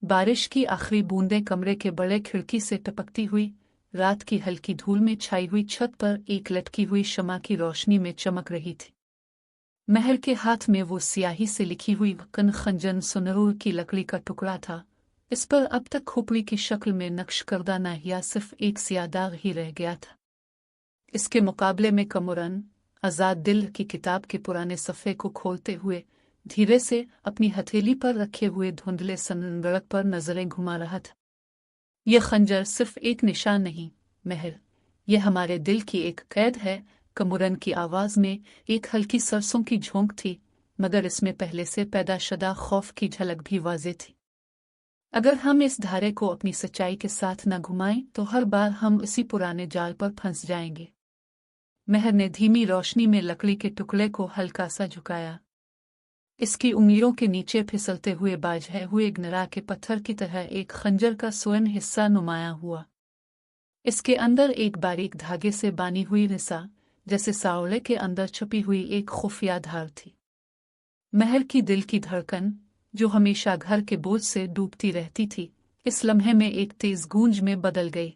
बारिश की आखिरी बूंदें कमरे के बड़े खिड़की से टपकती हुई रात की हल्की धूल में छाई हुई छत पर एक लटकी हुई शमा की रोशनी में चमक रही थी। महर के हाथ में वो स्याही से लिखी हुई कन खंजन सुनरूर की लकड़ी का टुकड़ा था। इस पर अब तक खोपड़ी की शक्ल में नक्श करदा नाहिया सिर्फ एक स्याह दाग ही रह गया था। इसके मुकाबले में कमरन आज़ाद दिल की किताब के पुराने सफ़े को खोलते हुए धीरे से अपनी हथेली पर रखे हुए धुंधले सनबड़क पर नजरें घुमा रहा था। यह खंजर सिर्फ एक निशान नहीं महर, यह हमारे दिल की एक कैद है। कमरन की आवाज़ में एक हल्की सरसों की झोंक थी, मगर इसमें पहले से पैदा शुदा खौफ की झलक भी वाज़ेह थी। अगर हम इस धारे को अपनी सच्चाई के साथ न घुमाएं तो हर बार हम इसी पुराने जाल पर फंस जाएंगे। महर ने धीमी रोशनी में लकड़ी के टुकड़े को हल्का सा झुकाया। इसकी उंगलियों के नीचे फिसलते हुए बाझे हुए गनरा के पत्थर की तरह एक खंजर का स्वर्ण हिस्सा नुमाया हुआ। इसके अंदर एक बारीक धागे से बानी हुई रिसा, जैसे सावले के अंदर छुपी हुई एक खुफिया धार थी। महर की दिल की धड़कन, जो हमेशा घर के बोझ से डूबती रहती थी, इस लम्हे में एक तेज गूंज में बदल गई।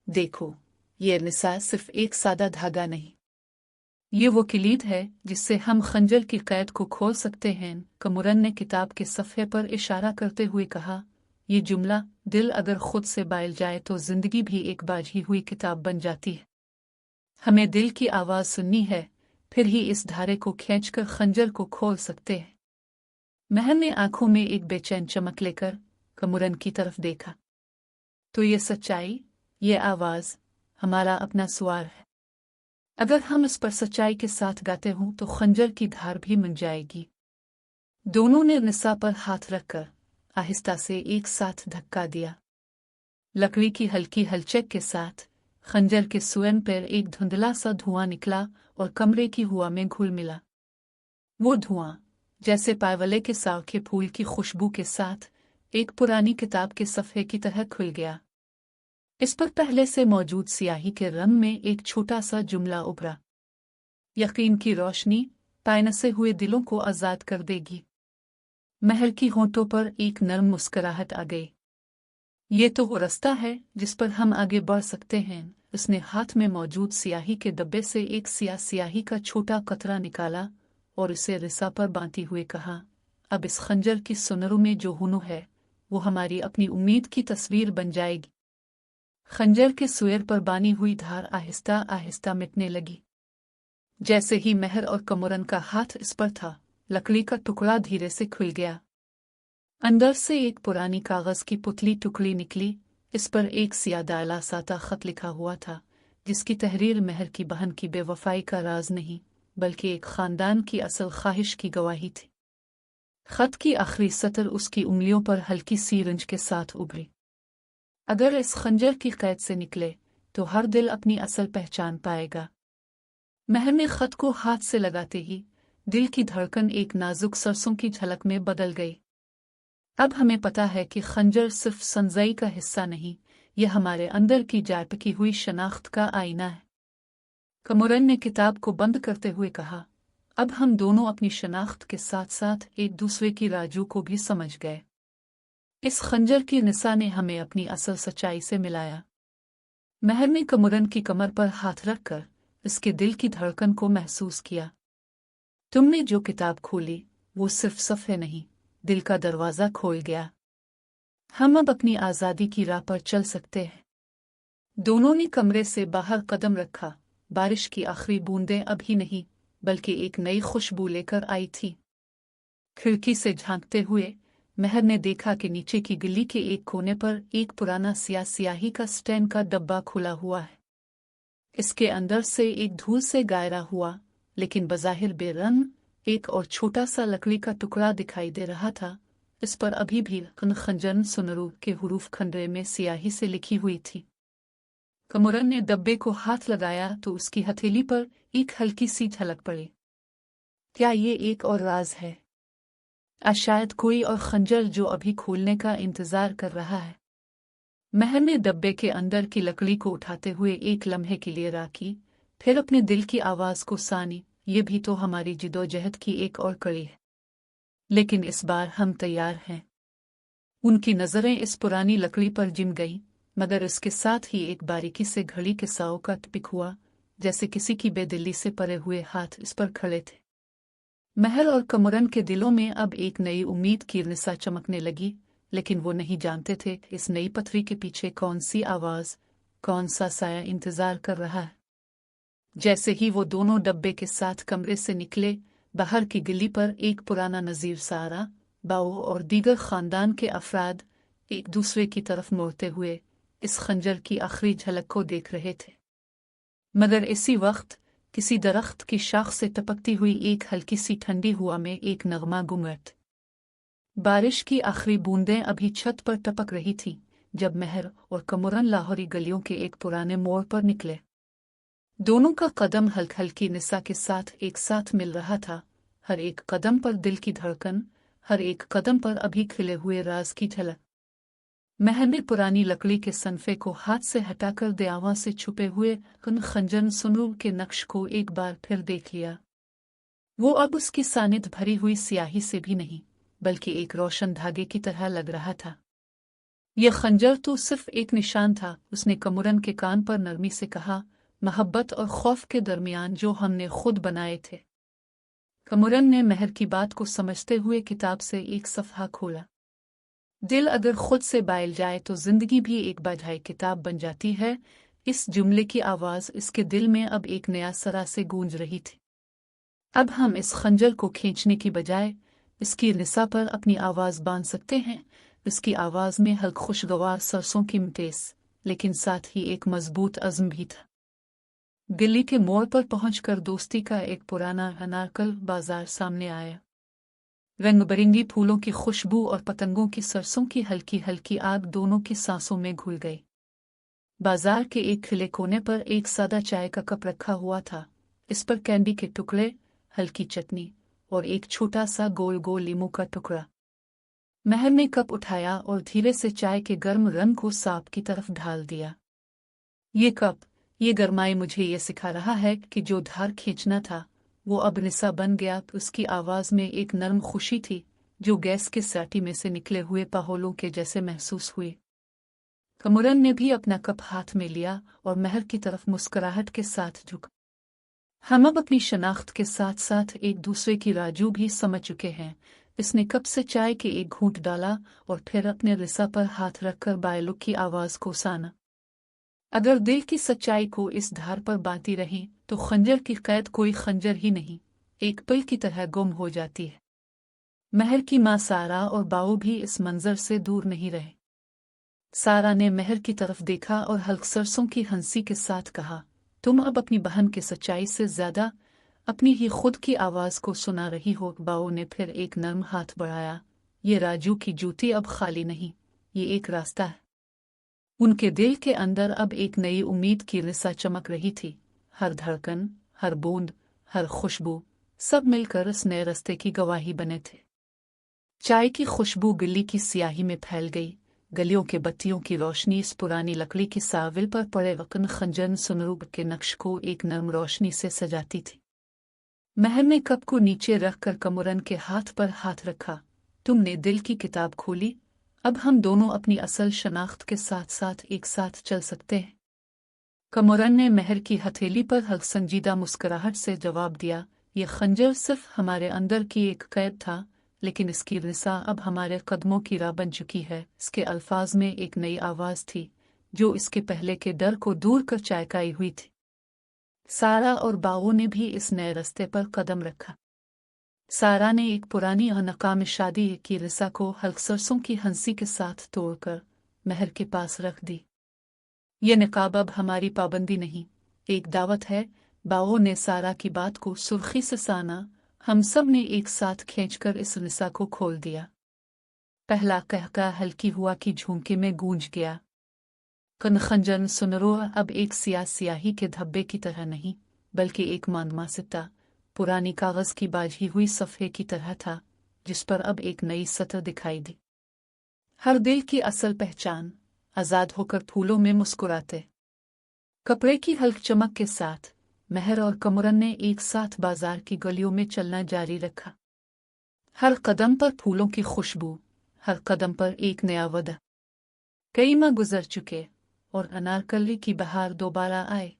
देखो, ये निसा सिर्फ एक सादा धागा नहीं, ये वो किलीद है जिससे हम खंजर की कैद को खोल सकते हैं। कमरन ने किताब के सफ़े पर इशारा करते हुए कहा, ये जुमला दिल अगर खुद से बायल जाए तो जिंदगी भी एक बाझी हुई किताब बन जाती है। हमें दिल की आवाज़ सुननी है, फिर ही इस धारे को खींचकर खंजर को खोल सकते हैं। महर ने आंखों में एक बेचैन चमक लेकर कमरन की तरफ देखा। तो ये सच्चाई, ये आवाज़ हमारा अपना स्वार है। अगर हम इस पर सच्चाई के साथ गाते हों तो खंजर की धार भी मिल जाएगी। दोनों ने निसा पर हाथ रखकर आहिस्ता से एक साथ धक्का दिया। लकड़ी की हल्की हलचक के साथ खंजर के सुएन पर एक धुंधला सा धुआं निकला और कमरे की हवा में घुल मिला। वो धुआं जैसे पायवले के साव के फूल की खुशबू के साथ एक पुरानी किताब के सफ़े की तरह खुल गया। इस पर पहले से मौजूद स्याही के रंग में एक छोटा सा जुमला उभरा, यकीन की रोशनी तायनसे हुए दिलों को आज़ाद कर देगी। महर की होंठों पर एक नरम मुस्कुराहट आ गई। ये तो वो रास्ता है जिस पर हम आगे बढ़ सकते हैं। उसने हाथ में मौजूद स्याही के डब्बे से एक स्याही का छोटा कतरा निकाला और इसे रिसा पर बांधते हुए कहा, अब इस खंजर की सुनरों में जो हुनर है वो हमारी अपनी उम्मीद की तस्वीर बन जाएगी। खंजर के सुएर पर बानी हुई धार आहिस्ता आहिस्ता मिटने लगी। जैसे ही महर और कमरन का हाथ इस पर था, लकड़ी का टुकड़ा धीरे से खुल गया। अंदर से एक पुरानी कागज की पुतली टुकड़ी निकली। इस पर एक सियादाला साता खत लिखा हुआ था, जिसकी तहरीर महर की बहन की बेवफाई का राज नहीं बल्कि एक खानदान की असल ख्वाहिश की गवाही थी। खत की आखिरी सतर उसकी उंगलियों पर हल्की सी रंज के साथ उभरी। अगर इस खंजर की कैद से निकले तो हर दिल अपनी असल पहचान पाएगा। महर ने खत को हाथ से लगाते ही दिल की धड़कन एक नाजुक सरसों की झलक में बदल गई। अब हमें पता है कि खंजर सिर्फ संजई का हिस्सा नहीं, यह हमारे अंदर की जापकी हुई शनाख्त का आईना है। कमरन ने किताब को बंद करते हुए कहा, अब हम दोनों अपनी शनाख्त के साथ साथ एक दूसरे की राजू को भी समझ गए। इस खंजर की निसा ने हमें अपनी असल सच्चाई से मिलाया। महर ने कमरन की कमर पर हाथ रखकर इसके दिल की धड़कन को महसूस किया। तुमने जो किताब खोली वो सिर्फ सफ़े नहीं, दिल का दरवाज़ा खोल गया। हम अब अपनी आज़ादी की राह पर चल सकते हैं। दोनों ने कमरे से बाहर कदम रखा। बारिश की आखिरी बूंदें अभी नहीं बल्कि एक नई खुशबू लेकर आई थी। खिड़की से झांकते हुए महर ने देखा कि नीचे की गली के एक कोने पर एक पुराना स्याही का स्टैंड का डब्बा खुला हुआ है। इसके अंदर से एक धूल से गायरा हुआ लेकिन बज़ाहिर बेरंग एक और छोटा सा लकड़ी का टुकड़ा दिखाई दे रहा था। इस पर अभी भी खंजर सुनरू के हुरूफ खंडरे में स्याही से लिखी हुई थी। कमुरन ने डब्बे को हाथ लगाया तो उसकी हथेली पर एक हल्की सी झलक पड़ी। क्या ये एक और राज है? शायद कोई और खंजर जो अभी खोलने का इंतजार कर रहा है। महर ने डब्बे के अंदर की लकड़ी को उठाते हुए एक लम्हे के लिए राखी, फिर अपने दिल की आवाज को सानी, ये भी तो हमारी जिदोजहद की एक और कड़ी है, लेकिन इस बार हम तैयार हैं। उनकी नजरें इस पुरानी लकड़ी पर जिम गईं, मगर इसके साथ ही एक बारीकी से घड़ी के साओं का टपिक हुआ, जैसे किसी की बेदिली से परे हुए हाथ इस पर खड़े थे। महर और कमरन के दिलों में अब एक नई उम्मीद की निसा चमकने लगी, लेकिन वो नहीं जानते थे इस नई पथरी के पीछे कौन सी आवाज, कौन सा साया इंतजार कर रहा है। जैसे ही वो दोनों डब्बे के साथ कमरे से निकले, बाहर की गली पर एक पुराना नजीर सारा, बाऊ और दीगर खानदान के अफराद एक दूसरे की तरफ मुड़ते हुए इस खंजर की आखिरी झलक को देख रहे थे। मगर इसी वक्त किसी दरख्त की शाख से टपकती हुई एक हल्की सी ठंडी हवा में एक नगमा गुंगट। बारिश की आखिरी बूंदें अभी छत पर टपक रही थीं जब महर और कमुरन लाहौरी गलियों के एक पुराने मोड़ पर निकले। दोनों का कदम हल्की निसा के साथ एक साथ मिल रहा था, हर एक कदम पर दिल की धड़कन, हर एक कदम पर अभी खिले हुए राज की झलक। महर ने पुरानी लकड़ी के सनफे को हाथ से हटाकर दयावां से छुपे हुए खंजर सुनूर के नक्श को एक बार फिर देख लिया। वो अब उसकी सानिध भरी हुई स्याही से भी नहीं, बल्कि एक रोशन धागे की तरह लग रहा था। यह खंजर तो सिर्फ एक निशान था, उसने कमुरन के कान पर नरमी से कहा, मोहब्बत और खौफ के दरमियान जो हमने खुद बनाए थे। कमुरन ने महर की बात को समझते हुए किताब से एक सफ़हा खोला। दिल अगर खुद से बायल जाए तो जिंदगी भी एक बधाई किताब बन जाती है। इस जुमले की आवाज इसके दिल में अब एक नया सरा से गूंज रही थी। अब हम इस खंजर को खींचने की बजाय इसकी निसा पर अपनी आवाज बांध सकते हैं। इसकी आवाज में हल्क खुशगवार सरसों की मिठास, लेकिन साथ ही एक मजबूत अज़्म भी था। गली के मोड़ पर पहुंचकर दोस्ती का एक पुराना अनारकल बाजार सामने आया। रंग बिरंगी फूलों की खुशबू और पतंगों की सरसों की हल्की हल्की आग दोनों की सांसों में घुल गई। बाजार के एक खिले कोने पर एक सादा चाय का कप रखा हुआ था, इस पर कैंडी के टुकड़े, हल्की चटनी और एक छोटा सा गोल गोल लीमू का टुकड़ा। महर ने कप उठाया और धीरे से चाय के गर्म रंग को सांप की तरफ ढाल दिया। ये कप, ये गरमाई मुझे ये सिखा रहा है कि जो धार खींचना था वो अब निसा बन गया। उसकी आवाज में एक नरम खुशी थी जो गैस के साटी में से निकले हुए पहोलों के जैसे महसूस हुई। कमुरन ने भी अपना कप हाथ में लिया और महर की तरफ मुस्कुराहट के साथ झुका। हम अब अपनी शनाख्त के साथ साथ एक दूसरे की राजू भी समझ चुके हैं। इसने कप से चाय के एक घूंट डाला और फिर अपने रिसा पर हाथ रखकर बायलुक की आवाज को साना। अगर दिल की सच्चाई को इस धार पर बांधी रही तो खंजर की कैद कोई खंजर ही नहीं, एक पल की तरह गुम हो जाती है। महर की माँ सारा और बाऊ भी इस मंजर से दूर नहीं रहे। सारा ने महर की तरफ देखा और हल्क सरसों की हंसी के साथ कहा, तुम अब अपनी बहन की सच्चाई से ज्यादा अपनी ही खुद की आवाज को सुना रही हो। बाऊ ने फिर एक नर्म हाथ बढ़ाया। ये राजू की जूती अब खाली नहीं, ये एक रास्ता है। उनके दिल के अंदर अब एक नई उम्मीद की रिसा चमक रही थी। हर धड़कन, हर बूंद, हर खुशबू, सब मिलकर इस नए रास्ते की गवाही बने थे। चाय की खुशबू गली की स्याही में फैल गई। गलियों के बत्तियों की रोशनी इस पुरानी लकड़ी की साविल पर पड़े वक्न खंजर सुनरूब के नक्श को एक नरम रोशनी से सजाती थी। महर ने कप को नीचे रखकर कमुरन के हाथ पर हाथ रखा। तुमने दिल की किताब खोली, अब हम दोनों अपनी असल शनाख्त के साथ साथ एक साथ चल सकते हैं। कमुरन ने महर की हथेली पर हल्क संजीदा मुस्कुराहट से जवाब दिया, यह खंजर सिर्फ हमारे अंदर की एक कैद था, लेकिन इसकी रिसा अब हमारे कदमों की राह बन चुकी है। इसके अल्फाज में एक नई आवाज थी जो इसके पहले के डर को दूर कर चहकाई हुई थी। सारा और बाऊ ने भी इस नए रास्ते पर कदम रखा। सारा ने एक पुरानी और नाकाम शादी की रिसा को हल्क सरसों की हंसी के साथ तोड़कर महर के पास रख दी। ये निकाब अब हमारी पाबंदी नहीं, एक दावत है। बाओ ने सारा की बात को सुर्खी से साना। हम सब ने एक साथ खींचकर इस निशा को खोल दिया। पहला कहका हल्की हुआ की झुमके में गूंज गया। कनखंजन सुनरो अब एक स्याही के धब्बे की तरह नहीं, बल्कि एक मांदमासिता पुरानी कागज की बाझी हुई सफ़े की तरह था, जिस पर अब एक नई सतह दिखाई दी। हर दिल की असल पहचान, आज़ाद होकर फूलों में मुस्कुराते। कपड़े की हल्क चमक के साथ महर और कमरन ने एक साथ बाजार की गलियों में चलना जारी रखा। हर कदम पर फूलों की खुशबू, हर कदम पर एक नया वादा। कई माह गुजर चुके और अनारकली की बहार दोबारा आए।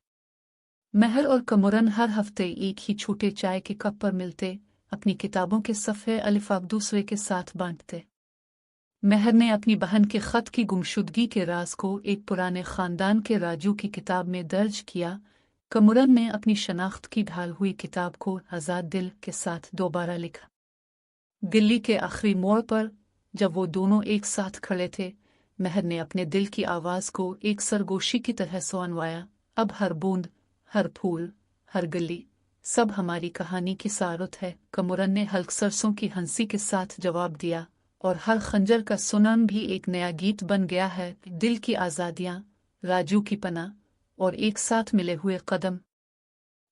महर और कमरन हर हफ्ते एक ही छोटे चाय के कप पर मिलते, अपनी किताबों के सफ़े अलिफाब दूसरे के साथ बांटते। महर ने अपनी बहन के खत की गुमशुदगी के राज को एक पुराने खानदान के राजू की किताब में दर्ज किया। कमरन ने अपनी शनाख्त की ढाल हुई किताब को आज़ाद दिल के साथ दोबारा लिखा। दिल्ली के आखिरी मोड़ पर जब वो दोनों एक साथ खड़े थे, महर ने अपने दिल की आवाज़ को एक सरगोशी की तरह सुनवाया। अब हर बूंद, हर फूल, हर गली, सब हमारी कहानी की सारत है। कमरन ने हल्क सरसों की हंसी के साथ जवाब दिया, और हर खंजर का सुनाम भी एक नया गीत बन गया है। दिल की आज़ादियाँ, राजू की पनाह, और एक साथ मिले हुए कदम।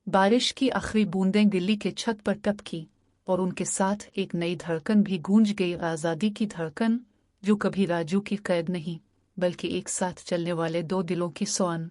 बारिश की आखिरी बूंदें दिल्ली के छत पर टपकी, और उनके साथ एक नई धड़कन भी गूंज गई, आज़ादी की धड़कन, जो कभी राजू की कैद नहीं, बल्कि एक साथ चलने वाले दो दिलों की सोन।